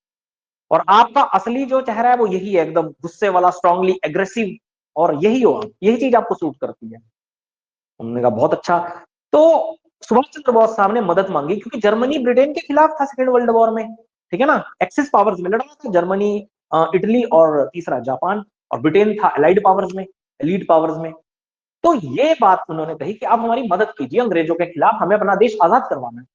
और आपका असली जो चेहरा है वो यही है, एकदम गुस्से वाला, स्ट्रांगली एग्रेसिव, और यही हो आप, यही चीज आपको सूट करती है। उन्होंने कहा बहुत अच्छा। तो सुभाष चंद्र बोस साहब ने मदद मांगी, क्योंकि जर्मनी ब्रिटेन के खिलाफ था सेकेंड वर्ल्ड वॉर में, ठीक है ना, एक्सिस पावर्स में लड़ रहा था जर्मनी, इटली और तीसरा जापान, और ब्रिटेन था एलाइड पावर्स में, एलीड पावर्स में। तो ये बात उन्होंने कही कि आप हमारी मदद कीजिए, अंग्रेजों के खिलाफ हमें अपना देश आजाद करवाना है।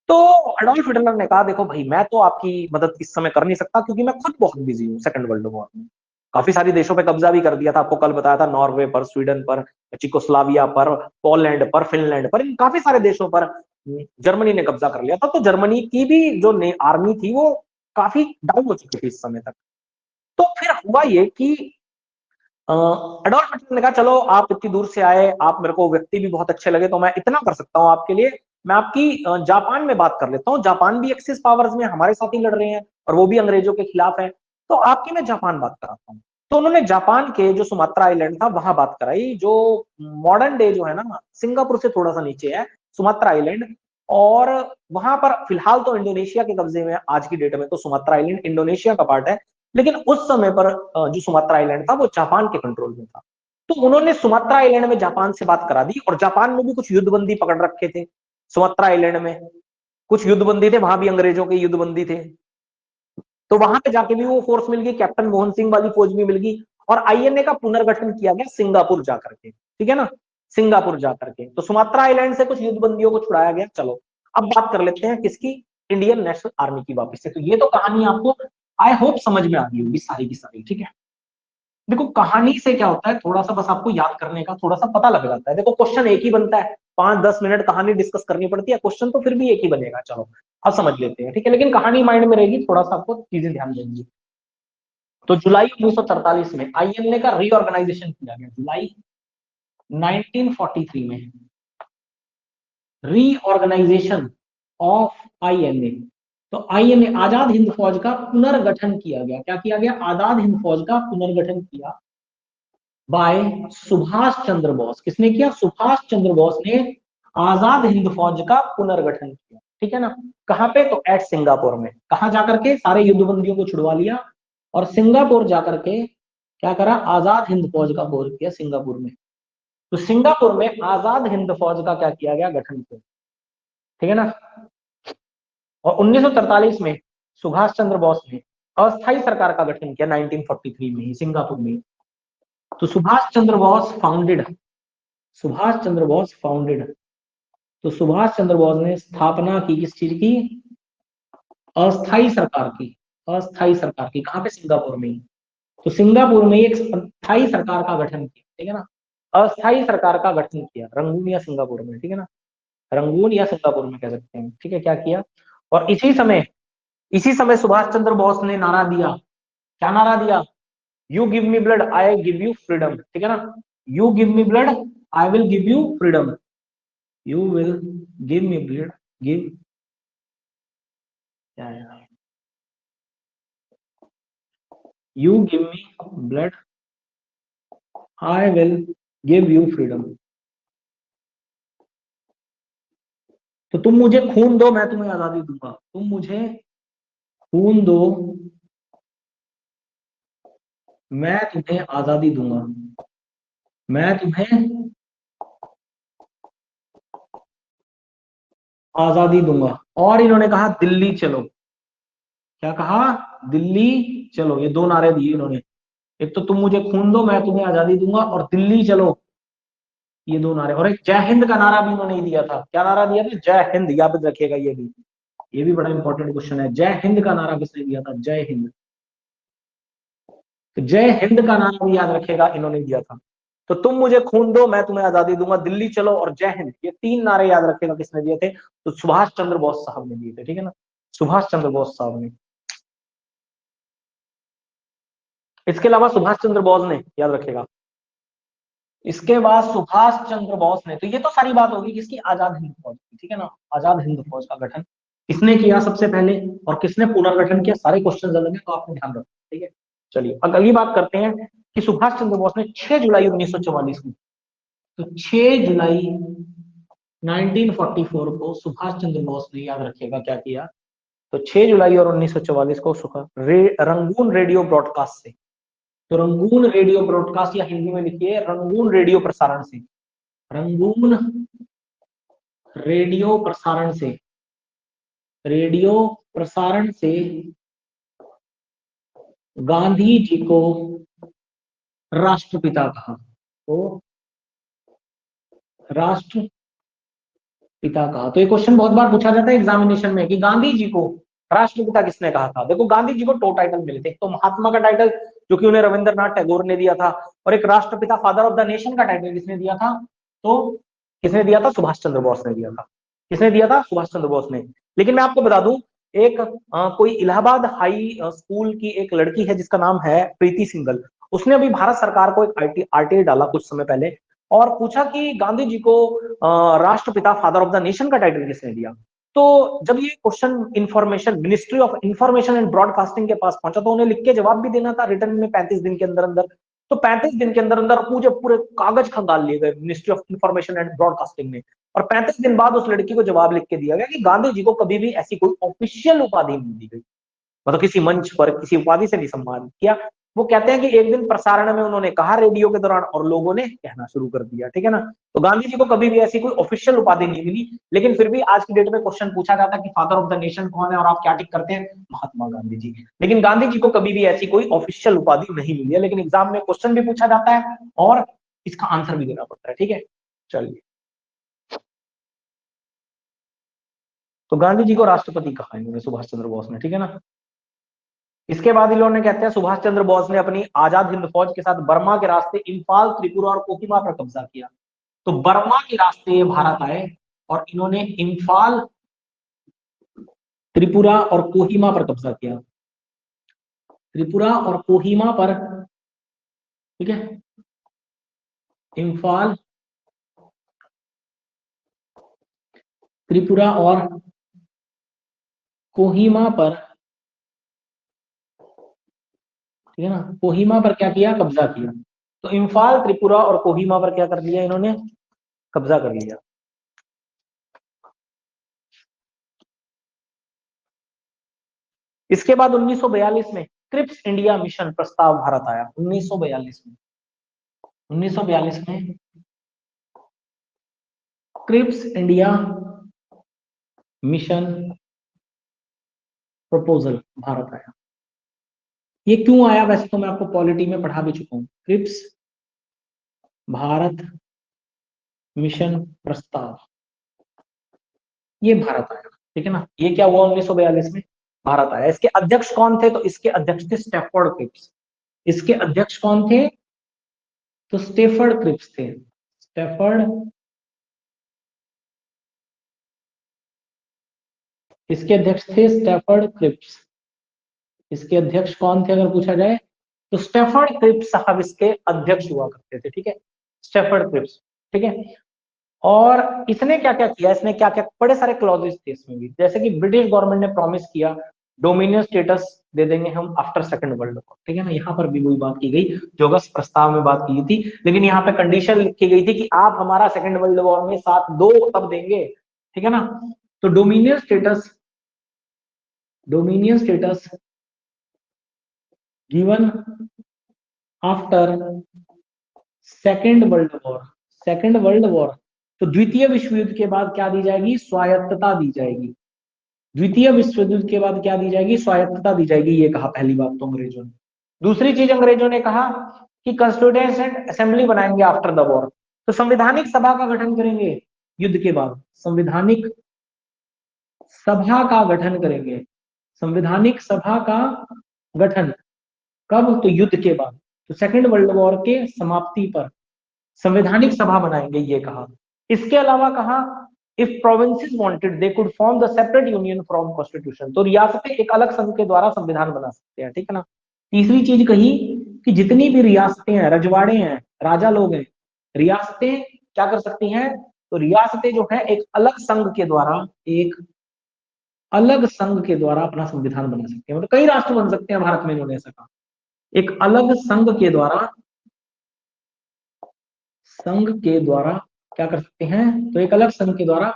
तो एडोल्फ हिटलर ने कहा देखो भाई, मैं तो आपकी मदद इस समय कर नहीं सकता, क्योंकि मैं खुद बहुत बिजी हूँ सेकंड वर्ल्ड वॉर में, काफी सारी देशों पे कब्जा भी कर दिया था, आपको कल बताया था, नॉर्वे पर, स्वीडन पर, चिकोस्लाविया पर, पोलैंड पर, फिनलैंड पर, इन काफी सारे देशों पर जर्मनी ने कब्जा कर लिया था। तो जर्मनी की भी जो आर्मी थी वो काफी डाउन हो चुकी थी इस समय तक। तो फिर हुआ ये कि एडोल्फ हिटलर ने कहा चलो आप इतनी दूर से आए, आप मेरे को व्यक्ति भी बहुत अच्छे लगे, तो मैं इतना कर सकता हूँ आपके लिए, मैं आपकी जापान में बात कर लेता हूँ, जापान भी एक्सिस पावर्स में हमारे साथ ही लड़ रहे हैं और वो भी अंग्रेजों के खिलाफ है, तो आपकी मैं जापान बात कराता हूँ। तो उन्होंने जापान के जो सुमात्रा आइलैंड था वहां बात कराई, जो मॉडर्न डे जो है ना सिंगापुर से थोड़ा सा नीचे है सुमात्रा आइलैंड, और वहां पर फिलहाल तो इंडोनेशिया के कब्जे में, आज की डेट में तो सुमात्रा आइलैंड इंडोनेशिया का पार्ट है, लेकिन उस समय पर जो सुमात्रा आइलैंड था वो जापान के कंट्रोल में था। तो उन्होंने सुमात्रा आइलैंड में जापान से बात करा दी, और जापान में भी कुछ युद्धबंदी पकड़ रखे थे, सुमात्रा आइलैंड में कुछ युद्धबंदी थे, वहां भी अंग्रेजों के युद्धबंदी थे। तो वहां पे जाके भी वो फोर्स मिल गई, कैप्टन मोहन सिंह वाली फौज भी मिल गई, और आईएनए का पुनर्गठन किया गया सिंगापुर जाकर के, ठीक है ना, सिंगापुर जाकर के। तो सुमात्रा आइलैंड से कुछ युद्धबंदियों को छुड़ाया गया। चलो अब बात कर लेते हैं किसकी, इंडियन नेशनल आर्मी की वापस से। तो ये तो कहानी आपको आई होप समझ में आ गई होगी सारी की सारी, ठीक है। देखो कहानी से क्या होता है, थोड़ा सा बस आपको याद करने का थोड़ा सा पता लग जाता है। देखो क्वेश्चन एक ही बनता है, 5-10 मिनट कहानी डिस्कस करनी पड़ती है, क्वेश्चन तो फिर भी एक ही बनेगा, चलो अब समझ लेते हैं, ठीक है। लेकिन कहानी माइंड में रहेगी, थोड़ा सा आपको चीजें ध्यान देंगी। तो जुलाई 1943 में आईएनए का रीऑर्गेनाइजेशन किया गया, जुलाई 1943 में रीऑर्गेनाइजेशन ऑफ आईएनए। तो आईएनए आजाद हिंद फौज का पुनर्गठन किया गया। क्या किया गया? आजाद हिंद फौज का पुनर्गठन किया बाय सुभाष चंद्र बोस। किसने किया? सुभाष चंद्र बोस ने आजाद हिंद फौज का पुनर्गठन किया, ठीक है ना। कहां पे? तो एट सिंगापुर में। कहां जाकर के? सारे युद्ध बंदियों को छुड़वा लिया और सिंगापुर जाकर के क्या करा? आजाद हिंद फौज का फॉर्म किया सिंगापुर में। तो सिंगापुर में आजाद हिंद फौज का क्या किया गया? गठन किया, ठीक है ना। और 1943 में सुभाष चंद्र बोस ने अस्थायी सरकार का गठन किया, 1943 में ही सिंगापुर में। तो सुभाष चंद्र बोस फाउंडेड, सुभाष चंद्र बोस फाउंडेड। तो सुभाष चंद्र बोस ने स्थापना की किस चीज की? अस्थायी सरकार की। अस्थायी सरकार की कहां पे? सिंगापुर में ही। तो सिंगापुर में एक स्थायी सरकार का गठन किया, ठीक है ना। अस्थायी सरकार का गठन किया रंगून या सिंगापुर में, ठीक है ना। रंगून या सिंगापुर में कह सकते हैं, ठीक है। क्या किया? और इसी समय सुभाष चंद्र बोस ने नारा दिया। क्या नारा दिया? You give me blood I give you freedom, ठीक है ना। You give me blood I will give you freedom. You will give me blood, give, क्या है? You give me blood I will give you freedom. तो तुम मुझे खून दो, मैं तुम्हें आजादी दूंगा। तुम मुझे खून दो, मैं तुम्हें आजादी दूंगा। मैं तुम्हें आजादी दूंगा। और इन्होंने कहा दिल्ली चलो। क्या कहा? दिल्ली चलो। ये दो नारे दिए इन्होंने, एक तो तुम मुझे खून दो मैं तुम्हें आजादी दूंगा, और दिल्ली चलो। ये दो नारे। और एक जय हिंद का नारा भी इन्होंने ही दिया था। क्या नारा दिया था? जय हिंद। याद रखिएगा, ये भी बड़ा इंपॉर्टेंट क्वेश्चन है। जय हिंद का नारा किसने दिया था? जय हिंद। तो जय हिंद का नारा भी याद रखेगा, इन्होंने दिया था। तो तुम मुझे खून दो मैं तुम्हें आजादी दूंगा, दिल्ली चलो और जय हिंद, ये तीन नारे याद रखेगा किसने दिए थे? तो सुभाष चंद्र बोस साहब ने दिए थे, ठीक है ना। सुभाष चंद्र बोस साहब ने। इसके अलावा सुभाष चंद्र बोस ने, याद रखेगा, इसके बाद सुभाष चंद्र बोस ने, तो ये तो सारी बात होगी किसकी? आजाद हिंद फौज की, ठीक है ना। आजाद हिंद फौज का गठन किसने किया सबसे पहले, और किसने पुनर्गठन किया? सारे क्वेश्चन अलग है, तो आपने ध्यान रखना, ठीक है। चलिए अब अगली बात करते हैं कि सुभाष चंद्र बोस ने 6 जुलाई 1944 को, तो 6 जुलाई 1944 को सुभाष चंद्र बोस ने, याद रखिएगा, क्या किया? तो 6 जुलाई और 1944 को रंगून रेडियो ब्रॉडकास्ट से, तो रंगून रेडियो ब्रॉडकास्ट, या हिंदी में लिखिए रंगून रेडियो प्रसारण से, रंगून रेडियो प्रसारण से, रेडियो प्रसारण से गांधी जी को राष्ट्रपिता कहा। तो राष्ट्रपिता कहा। तो ये क्वेश्चन बहुत बार पूछा जाता है एग्जामिनेशन में कि गांधी जी को राष्ट्रपिता किसने कहा था। देखो गांधी जी को 2 टाइटल मिले थे, तो महात्मा का टाइटल जो कि उन्हें रविंद्रनाथ टैगोर ने दिया था, और एक राष्ट्रपिता फादर ऑफ द नेशन का टाइटल किसने दिया था? तो किसने दिया था? सुभाष चंद्र बोस ने दिया था। किसने दिया था? सुभाष चंद्र बोस ने। लेकिन मैं आपको बता दूं, एक कोई इलाहाबाद हाई स्कूल की एक लड़की है जिसका नाम है प्रीति सिंघल, उसने अभी भारत सरकार को एक आरटीआई डाला कुछ समय पहले, और पूछा कि गांधी जी को राष्ट्रपिता फादर ऑफ द नेशन का टाइटल किसने दिया। तो जब ये question information ministry of information and broadcasting के पास पहुंचा, तो उन्हें लिख के जवाब भी देना था रिटर्न में 35 दिन के अंदर अंदर। तो 35 दिन के अंदर अंदर पूरे पूरे कागज खंगाल लिए गए ministry of information and broadcasting में, और 35 दिन बाद उस लड़की को जवाब लिख के दिया गया कि गांधी जी को कभी भी ऐसी कोई ऑफिशियल उपाधि नहीं दी गई, मतलब किसी मंच पर किसी उपाधि से नहीं सम्मानित किया। वो कहते हैं कि एक दिन प्रसारण में उन्होंने कहा रेडियो के दौरान, और लोगों ने कहना शुरू कर दिया, ठीक है ना। तो गांधी जी को कभी भी ऐसी कोई ऑफिशियल उपाधि नहीं मिली, लेकिन फिर भी आज की डेट में क्वेश्चन पूछा जाता है कि फादर ऑफ द नेशन कौन है, और आप क्या टिक करते हैं? महात्मा गांधी जी। लेकिन गांधी जी को कभी भी ऐसी कोई ऑफिशियल उपाधि नहीं मिली है, लेकिन एग्जाम में क्वेश्चन भी पूछा जाता है और इसका आंसर भी देना पड़ता है, ठीक है। चलिए, तो गांधी जी को राष्ट्रपति कहा इन्होंने, सुभाष चंद्र बोस ने, ठीक है ना। इसके बाद इन्होंने कहते हैं सुभाष चंद्र बोस ने अपनी आजाद हिंद फौज के साथ बर्मा के रास्ते इम्फाल, त्रिपुरा और कोहिमा पर कब्जा किया। तो बर्मा के रास्ते ये भारत आए और इन्होंने इम्फाल, त्रिपुरा और कोहिमा पर कब्जा किया। त्रिपुरा और कोहिमा पर, ठीक है, इम्फाल, त्रिपुरा और कोहिमा पर, ठीक है ना, कोहिमा पर क्या किया, कब्जा किया। तो इम्फाल, त्रिपुरा और कोहिमा पर क्या कर लिया इन्होंने, कब्जा कर लिया। इसके बाद 1942 में क्रिप्स इंडिया मिशन प्रस्ताव भारत आया। 1942 में, 1942 में Cripps India mission proposal Bharat आया। ये क्यों आया, वैसे तो मैं आपको पॉलिटी में पढ़ा भी चुका हूं। क्रिप्स भारत मिशन प्रस्ताव, ये भारत आया, ठीक है ना। ये क्या हुआ 1942 में, भारत आया। इसके अध्यक्ष कौन थे, तो इसके अध्यक्ष थे स्टैफोर्ड क्रिप्स। इसके अध्यक्ष कौन थे, तो स्टेफर्ड क्रिप्स थे। स्टेफर्ड, इसके अध्यक्ष थे स्टेफर्ड क्रिप्स। इसके अध्यक्ष कौन थे अगर पूछा जाए, तो स्टेफर्ड क्रिप्स साहब इसके अध्यक्ष हुआ करते थे, ठीक है, स्टेफर्ड क्रिप्स, ठीक है। और इसने क्या क्या किया, इसने क्या क्या, बड़े सारे क्लॉजेस थे इसमें भी, जैसे कि ब्रिटिश गवर्नमेंट ने प्रॉमिस किया डोमिनियन स्टेटस दे देंगे हम आफ्टर सेकंड वर्ल्ड वॉर, ठीक है ना। यहाँ पर भी वही बात की गई जो अगस्त प्रस्ताव में बात की थी, लेकिन यहाँ पे कंडीशन लिखी गई थी कि आप हमारा सेकंड वर्ल्ड वॉर में साथ दो, तब देंगे, ठीक है ना। तो dominion status, dominion status given after second world war, second world war. तो द्वितीय विश्व युद्ध के बाद क्या दी जाएगी, स्वायत्तता दी जाएगी। द्वितीय विश्व युद्ध के बाद क्या दी जाएगी, स्वायत्तता दी जाएगी, ये कहा पहली बात तो अंग्रेजों ने। दूसरी चीज अंग्रेजों ने कहा कि कॉन्स्टिट्यूएंट असेंबली बनाएंगे आफ्टर द वॉर। तो संवैधानिक सभा का गठन करेंगे युद्ध के बाद, संवैधानिक सभा का गठन करेंगे, संवैधानिक सभा का गठन कब, तो युद्ध के बाद, तो सेकेंड वर्ल्ड वॉर के समाप्ति पर संवैधानिक सभा बनाएंगे, ये कहा। इसके अलावा कहा if provinces wanted they could form the separate union from constitution. तो रियासतें एक अलग संघ के द्वारा संविधान बना सकते हैं, ठीक है ना। तीसरी चीज कही कि जितनी भी रियासतें हैं, रजवाड़े हैं, राजा लोग हैं, रियासतें क्या कर सकती हैं, तो रियासतें जो है एक अलग संघ के द्वारा, एक अलग संघ के द्वारा अपना संविधान बना सकते हैं। मतलब कई राष्ट्र बन सकते हैं भारत में, इन्होंने ऐसा कहा। एक अलग संघ के द्वारा, संघ के द्वारा क्या कर सकते हैं, तो एक अलग संघ के द्वारा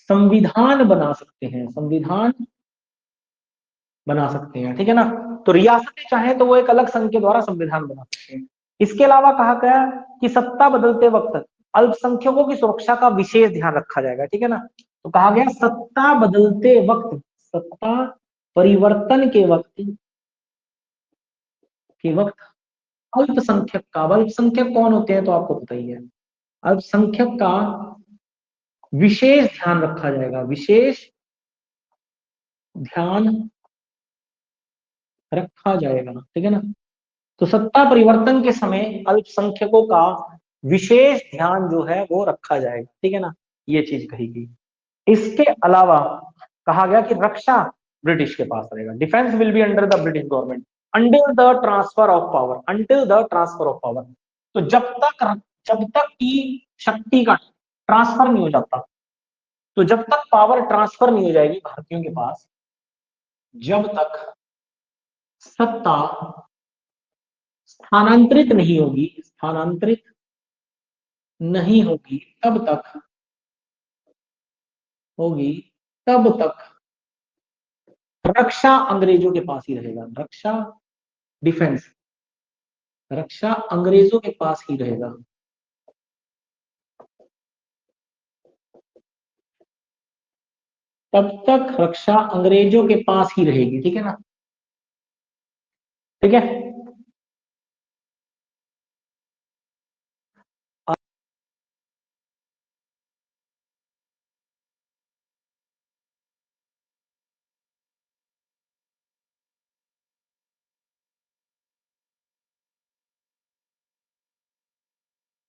संविधान बना सकते हैं, संविधान बना सकते हैं, ठीक है ना। तो रियासतें चाहें तो वो एक अलग संघ के द्वारा संविधान बना सकते हैं। इसके अलावा कहा गया कि सत्ता बदलते वक्त अल्पसंख्यकों की सुरक्षा का विशेष ध्यान रखा जाएगा, ठीक है ना। तो कहा गया सत्ता बदलते वक्त, सत्ता परिवर्तन के वक्त अल्पसंख्यक का, अल्पसंख्यक कौन होते हैं तो आपको पता ही है, अल्पसंख्यक का विशेष ध्यान रखा जाएगा, विशेष ध्यान रखा जाएगा, ठीक है ना। तो सत्ता परिवर्तन के समय अल्पसंख्यकों का विशेष ध्यान जो है वो रखा जाएगा, ठीक है ना, ये चीज कही गई। इसके अलावा कहा गया कि रक्षा ब्रिटिश के पास रहेगा, defence will be under the British government until the transfer of power, until the transfer of power. तो जब तक की शक्ति का ट्रांसफर नहीं हो जाता, तो जब तक पावर ट्रांसफर नहीं हो जाएगी भारतीयों के पास, जब तक सत्ता स्थानांतरित नहीं होगी, स्थानांतरित नहीं होगी, तब तक होगी, तब तक रक्षा अंग्रेजों के पास ही रहेगा, रक्षा, डिफेंस, रक्षा अंग्रेजों के पास ही रहेगा। तब तक रक्षा अंग्रेजों के पास ही रहेगी, ठीक है ना, ठीक है।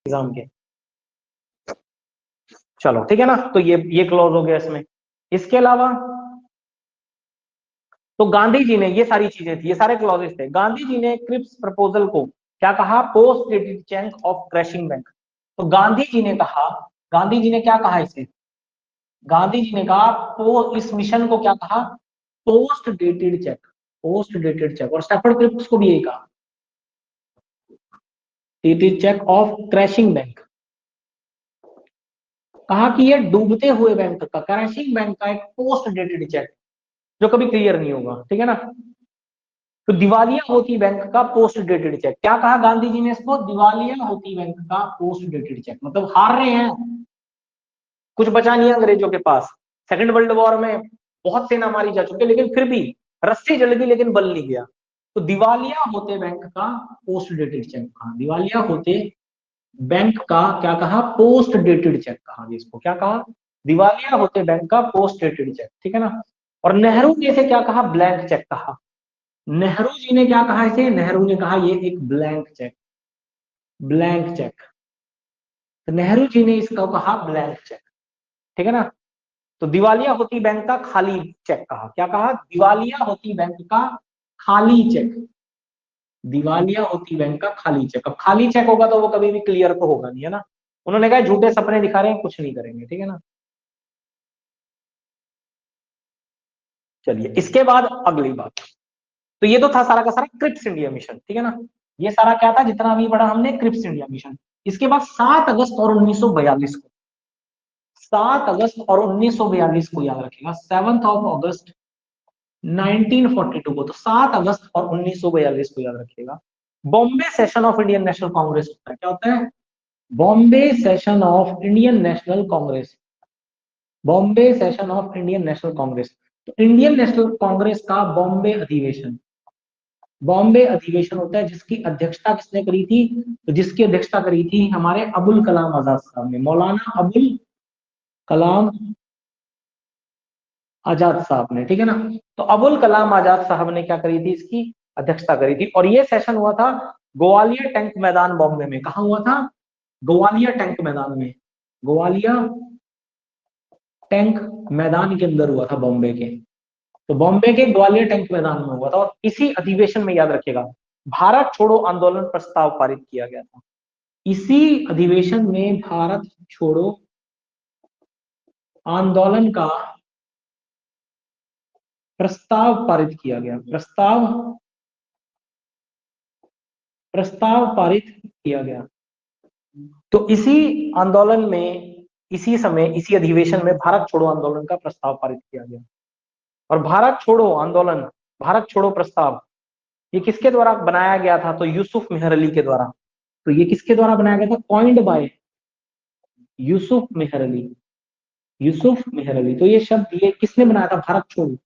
एग्जाम के। चलो ठीक है ना, तो ये क्लॉज हो गया इसमें। इसके अलावा तो गांधी जी ने, ये सारी चीजें थी, ये सारे क्लॉजेस थे। गांधी जी ने क्रिप्स प्रपोजल को क्या कहा? Post dated cheque of crashing bank. तो गांधी जी ने कहा, गांधी जी ने क्या कहा इसे? गांधी जी ने कहा इस मिशन को क्या कहा? Post dated cheque, post dated cheque. और स्टैफर्ड क्रिप्स को भी यही कहा, dated cheque of crashing bank. कहा कि ये डूबते हुए बैंक का, क्रैशिंग बैंक का एक पोस्ट डेटेड चेक जो कभी क्लियर नहीं होगा, ठीक है ना। तो दिवालिया होती बैंक का पोस्ट डेटेड चेक, क्या कहा गांधी जी ने इसको? दिवालिया होती बैंक का पोस्ट डेटेड चेक। मतलब हार रहे हैं, कुछ बचा नहीं है अंग्रेजों के पास। सेकंड वर्ल्ड वॉर में बहुत सेना मारी जा चुकी है, लेकिन फिर भी रस्सी जल गई लेकिन बल नहीं गया। तो दिवालिया होते बैंक का पोस्ट डेटेड चेक कहा, दिवालिया होते बैंक का क्या कहा? पोस्ट डेटेड चेक कहा। इसको क्या कहा? दिवालिया होते बैंक का पोस्ट डेटेड चेक, ठीक है ना। और नेहरू ने इसे क्या कहा? ब्लैंक चेक कहा। नेहरू जी ने क्या कहा इसे? नेहरू ने कहा ये एक ब्लैंक चेक, ब्लैंक चेक। तो नेहरू जी ने इसको कहा ब्लैंक चेक, ठीक है ना। तो दिवालिया होती बैंक का खाली चेक कहा, क्या कहा? दिवालिया होती बैंक का खाली चेक, दिवालिया होती बैंक का खाली चेक। अब खाली चेक होगा तो वो कभी भी क्लियर तो होगा नहीं, है ना। उन्होंने कहा झूठे सपने दिखा रहे हैं, कुछ नहीं करेंगे, ठीक है ना। चलिए इसके बाद अगली बात, तो ये तो था सारा का सारा क्रिप्स इंडिया मिशन, ठीक है ना। ये सारा क्या था जितना अभी पढ़ा हमने? Cripps India mission. इसके बाद 7 अगस्त और 1942 को, 7 अगस्त और 1942 को याद रखिएगा, 7 ऑफ अगस्त 1942 को, तो 7 अगस्त और 1942 को याद रखिएगा। Bombay session of Indian national Congress होता है, क्या होता है? Bombay session of Indian national Congress, Bombay session of Indian national Congress. तो इंडियन नेशनल कांग्रेस का बॉम्बे अधिवेशन, बॉम्बे अधिवेशन होता है जिसकी अध्यक्षता किसने करी थी? तो जिसकी अध्यक्षता करी थी हमारे अबुल कलाम आजाद साहब ने, मौलाना अबुल कलाम आजाद साहब ने, ठीक है ना। तो अबुल कलाम आजाद साहब ने क्या करी थी? इसकी अध्यक्षता करी थी। और ये सेशन हुआ था ग्वालियर टैंक मैदान बॉम्बे में। कहा हुआ था? ग्वालियर टैंक मैदान में, ग्वालियर टैंक मैदान के अंदर हुआ था बॉम्बे के। तो बॉम्बे के ग्वालियर टैंक मैदान में हुआ था। और इसी अधिवेशन में याद रखिएगा भारत छोड़ो आंदोलन प्रस्ताव पारित किया गया था। इसी अधिवेशन में भारत छोड़ो आंदोलन का प्रस्ताव पारित किया गया, प्रस्ताव, प्रस्ताव पारित किया गया। तो इसी आंदोलन में, इसी समय, इसी अधिवेशन में भारत छोड़ो आंदोलन का प्रस्ताव पारित किया गया। और भारत छोड़ो आंदोलन, भारत छोड़ो प्रस्ताव, ये किसके द्वारा बनाया गया था? तो यूसुफ मेहर अली के द्वारा। तो ये किसके द्वारा बनाया गया था? कॉइंड बाय यूसुफ मेहर अली, यूसुफ मेहर अली। तो ये शब्द ये किसने बनाया था? भारत छोड़ो,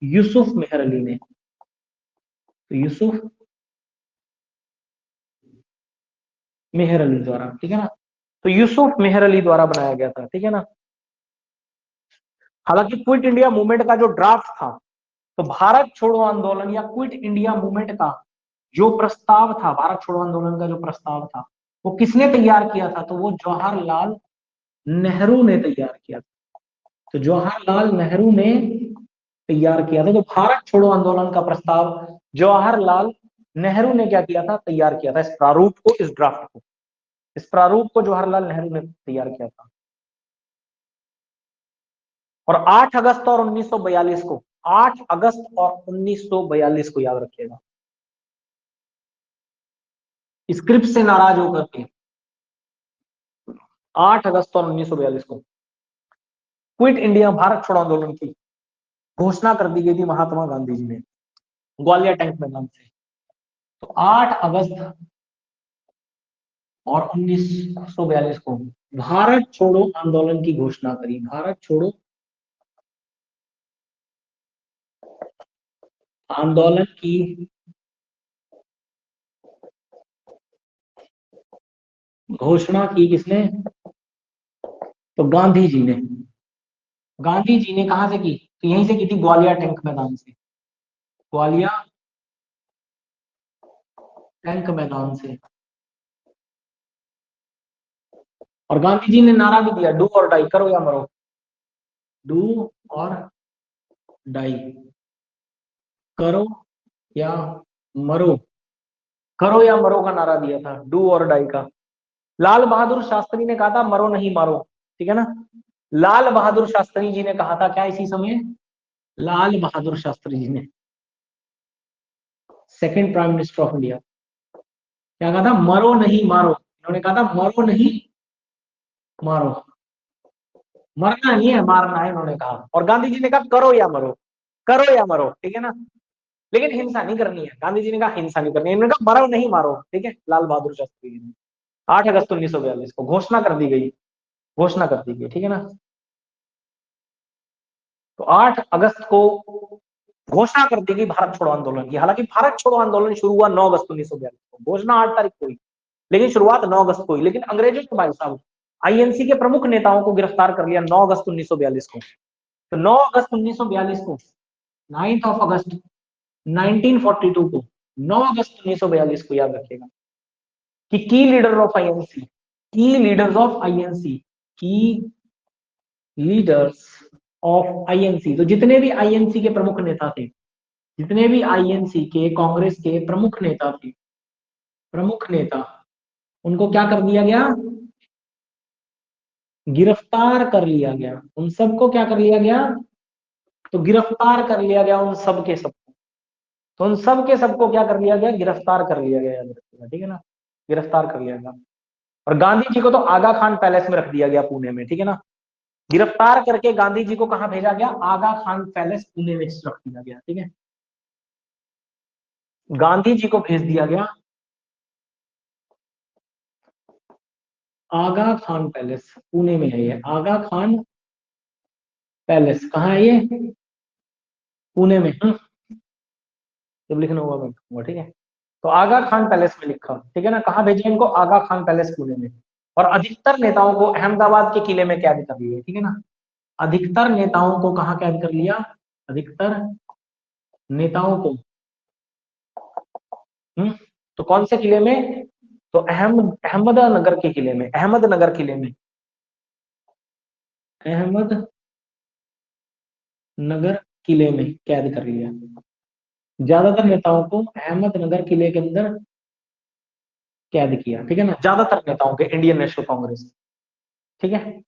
यूसुफ मेहर अली ने। तो यूसुफ मेहर अली द्वारा, ठीक है ना। तो यूसुफ मेहर अली द्वारा बनाया गया था, ठीक है ना। हालांकि क्विट इंडिया मूवमेंट का जो ड्राफ्ट था, तो भारत छोड़ो आंदोलन या क्विट इंडिया मूवमेंट का जो प्रस्ताव था, भारत छोड़ो आंदोलन का जो प्रस्ताव था, वो किसने तैयार किया था? तो वो जवाहरलाल नेहरू ने तैयार किया था। तो जवाहरलाल नेहरू ने तैयार किया था। तो भारत छोड़ो आंदोलन का प्रस्ताव जवाहरलाल नेहरू ने क्या किया था? तैयार किया था, इस प्रारूप को, इस ड्राफ्ट को, इस प्रारूप को जवाहरलाल नेहरू ने तैयार किया था। और 8 अगस्त और 1942 को, 8 अगस्त और 1942 को याद रखिएगा, स्क्रिप्ट से नाराज होकर के 8 अगस्त और 1942 को क्विट इंडिया, भारत छोड़ो आंदोलन की घोषणा कर दी गई थी महात्मा गांधी जी ने ग्वालियर टैंक मैदान से। तो 8 अगस्त और 1942 को भारत छोड़ो आंदोलन की घोषणा करी, भारत छोड़ो आंदोलन की घोषणा की किसने? तो गांधी जी ने, गांधी जी ने कहां से की? तो यहीं से की थी, ग्वालियर टैंक मैदान से, ग्वालियर टैंक मैदान से। और गांधी जी ने नारा भी दिया, डू और डाई, करो या मरो, डू और डाई, करो या मरो, करो या मरो का नारा दिया था, डू और डाई का। लाल बहादुर शास्त्री ने कहा था मरो नहीं मारो, ठीक है ना। लाल बहादुर शास्त्री जी ने कहा था क्या इसी समय, लाल बहादुर शास्त्री जी ने, second prime minister of India, क्या कहा था, मरो नहीं मारो। इन्होंने कहा था मरो नहीं मारो, मरना नहीं है मारना है, इन्होंने कहा। और गांधी जी ने कहा करो या मरो, करो या मरो, ठीक है ना। लेकिन हिंसा नहीं करनी है, गांधी जी ने कहा हिंसा नहीं करनी है, इन्होंने कहा मरो नहीं मारो, ठीक है। लाल बहादुर शास्त्री जी ने 8 अगस्त 1942 को घोषणा कर दी गई, घोषणा कर दी गई, ठीक है ना। तो 8 अगस्त को घोषणा कर दी गई भारत छोड़ो आंदोलन की। हालांकि भारत छोड़ो आंदोलन शुरू हुआ 9 अगस्त 1942 को, घोषणा 8 तारीख को हुई, लेकिन शुरुआत 9 अगस्त को हुई। लेकिन अंग्रेजों के भाई साहब आईएनसी के प्रमुख नेताओं को गिरफ्तार कर लिया 9 अगस्त 1942 को। तो 9 अगस्त 1942 को, 9 अगस्त 1942 को, 9 अगस्त 1942 को याद रखिएगा कि की लीडर ऑफ आईएनसी, की लीडर्स ऑफ आईएनसी, की लीडर्स ऑफ आईएनसी, तो जितने भी आईएनसी के प्रमुख नेता थे, जितने भी आईएनसी के, कांग्रेस के प्रमुख नेता थे, प्रमुख नेता, उनको क्या कर दिया गया, गिरफ्तार कर लिया गया। उन सबको क्या कर लिया गया, तो गिरफ्तार कर लिया गया उन सब के सबको। तो उन सब के सबको क्या कर लिया गया, गिरफ्तार कर लिया गया, याद रखिएगा, ठीक है ना, गिरफ्तार कर लिया गया। और गांधी जी को तो आगा खान पैलेस में रख दिया गया पुणे में, ठीक है ना। गिरफ्तार करके गांधी जी को कहां भेजा गया, आगा खान पैलेस पुणे में रख दिया गया, ठीक है। गांधी जी को भेज दिया गया आगा खान पैलेस, पुणे में है ये, आगा खान पैलेस कहाँ है ये, पुणे में। जब लिखना होगा मैं लिखूंगा, ठीक है। तो आगा खान पैलेस में लिखा, ठीक है ना। कहाँ भेजे इनको, आगा खान पैलेस पुणे में। और अधिकतर नेताओं को अहमदाबाद के किले में कैद कर लिया, ठीक है ना। अधिकतर नेताओं को कहाँ कैद कर लिया, अधिकतर नेताओं को, तो कौन से किले में, तो अहमदनगर के किले में, अहमदनगर किले में, अहमदनगर किले में कैद कर लिया। ज्यादातर नेताओं को अहमदनगर किले के अंदर कैद किया, ठीक है ना, ज्यादातर नेताओं के, इंडियन नेशनल कांग्रेस, ठीक है।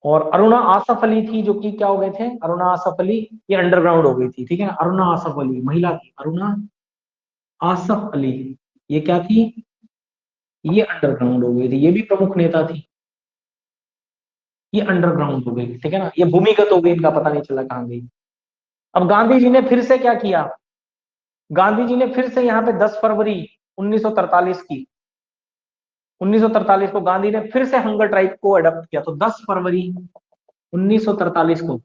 और अरुणा आसफ अली थी, जो कि क्या हो गए थे, अरुणा आसफ अली, ये अंडरग्राउंड हो गई थी, ठीक है ना। अरुणा आसफ अली महिला थी, अरुणा आसफ अली, ये क्या थी, ये अंडरग्राउंड हो गई थी, ये भी प्रमुख नेता थी, ये अंडरग्राउंड हो गई, ठीक है ना। ये भूमिगत हो गई, इनका पता नहीं चला कहां गई। अब गांधी जी ने फिर से क्या किया, गांधी जी ने फिर से यहाँ पे 10 फरवरी 1943 की, 1943 को गांधी ने फिर से हंगर स्ट्राइक को अडॉप्ट किया। तो 10 फरवरी 1943 को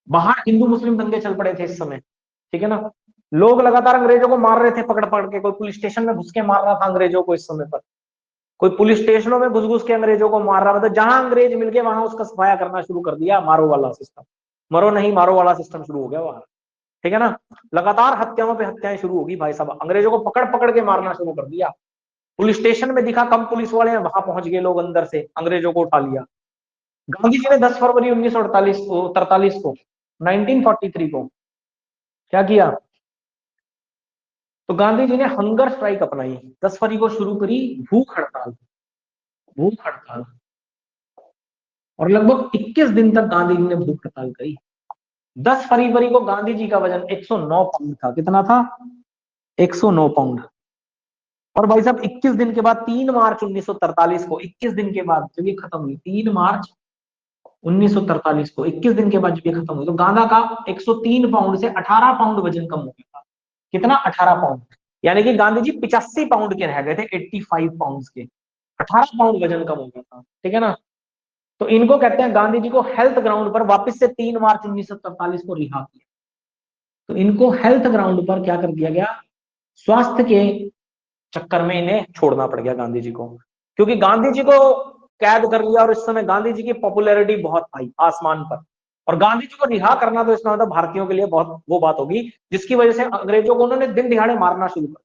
बाहर हिंदू मुस्लिम दंगे चल पड़े थे इस समय, ठीक है ना। लोग लगातार अंग्रेजों को मार रहे थे पकड़ पकड़ के, कोई पुलिस स्टेशन में घुस के मार रहा था अंग्रेजों को इस समय पर, कोई पुलिस स्टेशनों में घुस घुस के अंग्रेजों को मार रहा था। तो जहां अंग्रेज मिल गए वहां उसका सफाया करना शुरू कर दिया, मारो वाला सिस्टम, मरो नहीं मारो वाला सिस्टम शुरू हो गया वहां, ठीक है ना। लगातार हत्याओं पे हत्याएं शुरू होगी भाई साहब, अंग्रेजों को पकड़ पकड़ के मारना शुरू कर दिया। पुलिस स्टेशन में दिखा कम पुलिस वाले हैं, वहां पहुंच गए लोग अंदर से, अंग्रेजों को उठा लिया। गांधी जी ने 10 फरवरी 1948 को, 43 को, 1943 को क्या किया, तो गांधी जी ने हंगर स्ट्राइक अपनाई, 10 फरवरी को शुरू करी भूख हड़ताल, भूख हड़ताल। और लगभग 21 दिन तक गांधी जी ने भूख हड़ताल करी। 10 फरवरी को गांधी जी का वजन 109 पाउंड था, कितना था, 109 पाउंड। और भाई साहब 21 दिन के बाद 3 मार्च 1943 को, 21 दिन के बाद जब ये खत्म हुई, 3 मार्च 1943 को, 21 दिन के बाद जब ये खत्म हुई, तो गांधा का 103 पाउंड से 18 पाउंड वजन कम हो गया था। कितना, 18 पाउंड। यानी कि गांधी जी 85 पाउंड के रह गए थे 85 पाउंड के, 18 पाउंड वजन कम हो गया था, ठीक है ना। तो इनको कहते हैं, गांधी जी को हेल्थ ग्राउंड पर वापस से 3 मार्च 1943 को रिहा किया। तो इनको हेल्थ ग्राउंड पर क्या कर दिया गया, स्वास्थ्य के चक्कर में इन्हें छोड़ना पड़ गया गांधी जी को, क्योंकि गांधी जी को कैद कर लिया और इस समय गांधी जी की पॉपुलैरिटी बहुत आई आसमान पर। और गांधी जी को रिहा करना तो इसमें मतलब भारतीयों के लिए बहुत वो बात होगी, जिसकी वजह से अंग्रेजों को उन्होंने दिन दिहाड़े मारना शुरू कर,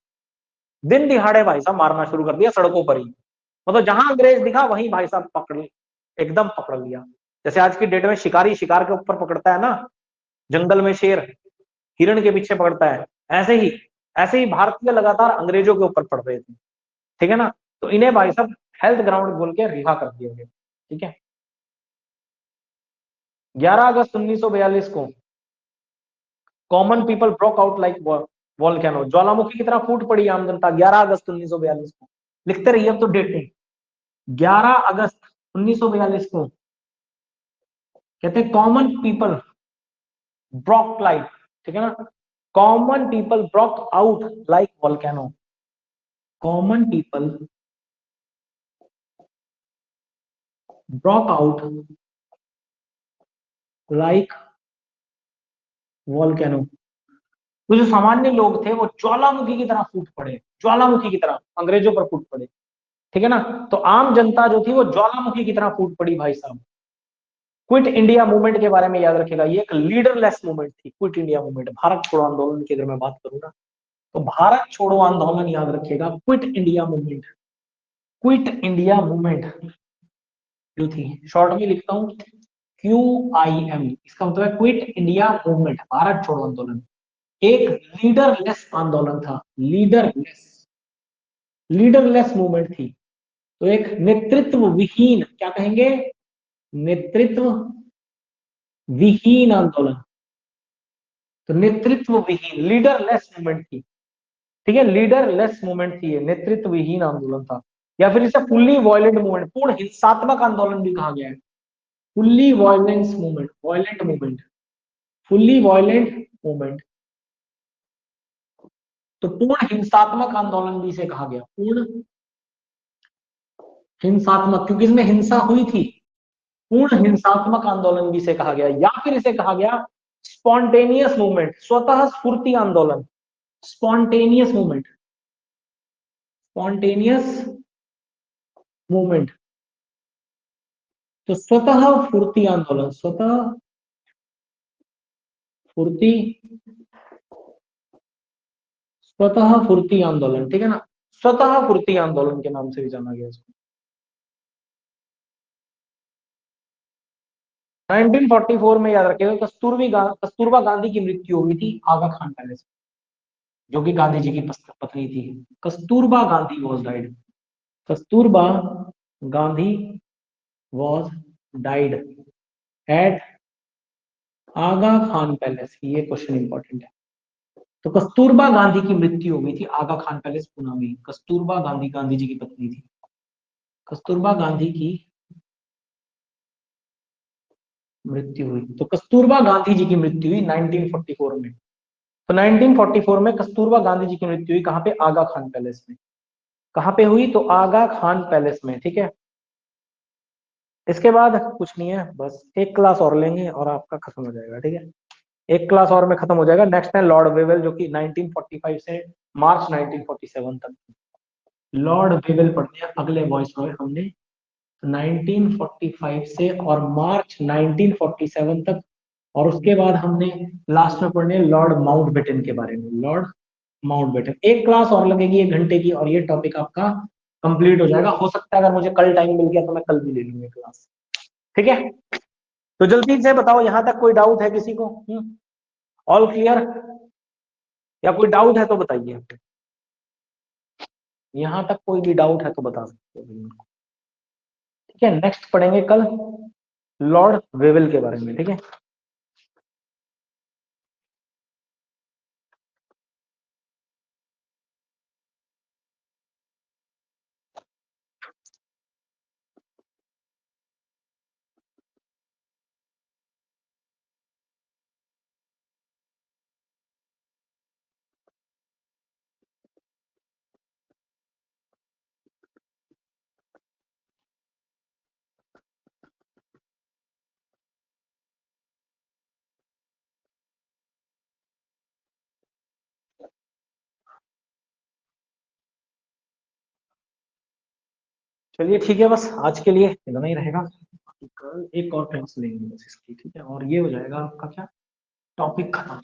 दिन दिहाड़े भाई साहब मारना शुरू कर दिया सड़कों पर ही। मतलब जहां अंग्रेज दिखा वहीं भाई साहब पकड़, एकदम पकड़ लिया। जैसे आज की डेट में शिकारी शिकार के ऊपर पकड़ता है ना, जंगल में शेर हिरण के पीछे पकड़ता है, ऐसे ही भारतीय लगातार अंग्रेजों के ऊपर पड़ रहे थे, ठीक है ना। तो इन्हें भाई साहब हेल्थ ग्राउंड बोल के रिहा कर दिया गया, ठीक है। 11 अगस्त 1942 को common people broke out like volcano, ज्वालामुखी की तरह फूट पड़ी आम जनता 11 अगस्त 1942 को। लिखते रहिए अब तो डेट, 11 अगस्त 1942 को कहते हैं कॉमन पीपल ब्रोक लाइक, ठीक है ना, common people broke out like volcano, common people broke out like volcano. तो जो सामान्य लोग थे वो ज्वालामुखी की तरह फूट पड़े, ज्वालामुखी की तरह अंग्रेजों पर फूट पड़े, ठीक है ना। तो आम जनता जो थी वो ज्वालामुखी की तरह फूट पड़ी भाई साहब। क्विट इंडिया मूवमेंट के बारे में याद रखेगा, ये एक लीडरलेस मूवमेंट थी, क्विट इंडिया मूवमेंट, भारत छोड़ो आंदोलन की अगर मैं बात करूँ ना, तो भारत छोड़ो आंदोलन याद रखिएगा, quit India movement, quit India movement जो थी, शॉर्ट में लिखता हूं QIM, इसका मतलब है क्विट इंडिया मूवमेंट, भारत छोड़ो आंदोलन, एक लीडरलेस आंदोलन था, लीडरलेस मूवमेंट थी। तो एक नेतृत्व विहीन, क्या कहेंगे, नेतृत्व विहीन आंदोलन, तो नेतृत्व विहीन लीडरलेस मूवमेंट थी, ठीक है, लीडरलेस मूवमेंट थी, ये नेतृत्व विहीन आंदोलन था। या फिर इसे फुल्ली वायलेंट मूवमेंट, पूर्ण हिंसात्मक आंदोलन भी कहा गया है, fully violence movement, violent movement, fully violent movement, तो पूर्ण हिंसात्मक आंदोलन भी इसे कहा गया, पूर्ण हिंसात्मक, क्योंकि इसमें हिंसा हुई थी, पूर्ण हिंसात्मक आंदोलन भी इसे कहा गया, या फिर इसे कहा गया स्पॉन्टेनियस मूवमेंट, स्वतः स्फूर्ति आंदोलन, स्पॉन्टेनियस मूवमेंट, स्पॉन्टेनियस मूवमेंट, तो स्वतः फूर्ति आंदोलन, स्वतः फूर्ति, स्वतः फूर्ति आंदोलन, ठीक है ना, स्वतः फूर्ति आंदोलन के नाम से भी जाना गया इसको। 1944 में याद रखिएगा कस्तूरबा गांधी की मृत्यु हुई थी आगा खान पैलेस, जो कि गांधी जी की पत्नी थी, Kasturba Gandhi was died, Kasturba Gandhi was died at Aga Khan palace, ये क्वेश्चन इंपॉर्टेंट है। तो कस्तूरबा गांधी की मृत्यु हुई थी आगा खान पैलेस पुणे में, कस्तूरबा गांधी गांधी जी की पत्नी थी, कस्तूरबा गांधी की मृत्यु हुई, तो कस्तूरबा गांधी जी की मृत्यु हुई 1944 में। तो 1944 में कस्तूरबा गांधी जी की मृत्यु हुई कहां पे, आगा खान पैलेस में, कहां पे हुई, तो आगा खान पैलेस में, ठीक है। इसके बाद कुछ नहीं है, बस एक क्लास और लेंगे और आपका खत्म हो जाएगा, ठीक है, एक क्लास और में खत्म हो जाएगा। नेक्स्ट है लॉर्ड वेवेल, जो कि 1945 से मार्च 1947 तक, लॉर्ड वेवेल पढ़ते हैं अगले वॉइस रॉय हमने 1945 से और मार्च 1947 तक, और उसके बाद हमने लास्ट में पढ़ने लॉर्ड माउंटबेटन के बारे में, लॉर्ड माउंटबेटन। एक क्लास और लगेगी 1 घंटे की और ये टॉपिक आपका कंप्लीट हो जाएगा। हो सकता है अगर मुझे कल टाइम मिल गया तो मैं कल भी ले लूंगी क्लास, ठीक है। तो जल्दी से बताओ यहाँ तक कोई डाउट है किसी को, ऑल क्लियर, या कोई डाउट है तो बताइए, यहाँ तक कोई भी डाउट है तो बता सकते हो, ठीक है। नेक्स्ट पढ़ेंगे कल लॉर्ड वेवेल के बारे में, ठीक है। चलिए ठीक है, बस आज के लिए इतना ही रहेगा, कल एक और क्लास लेंगे बस इसकी, ठीक है, और ये हो जाएगा आपका क्या, टॉपिक खत्म।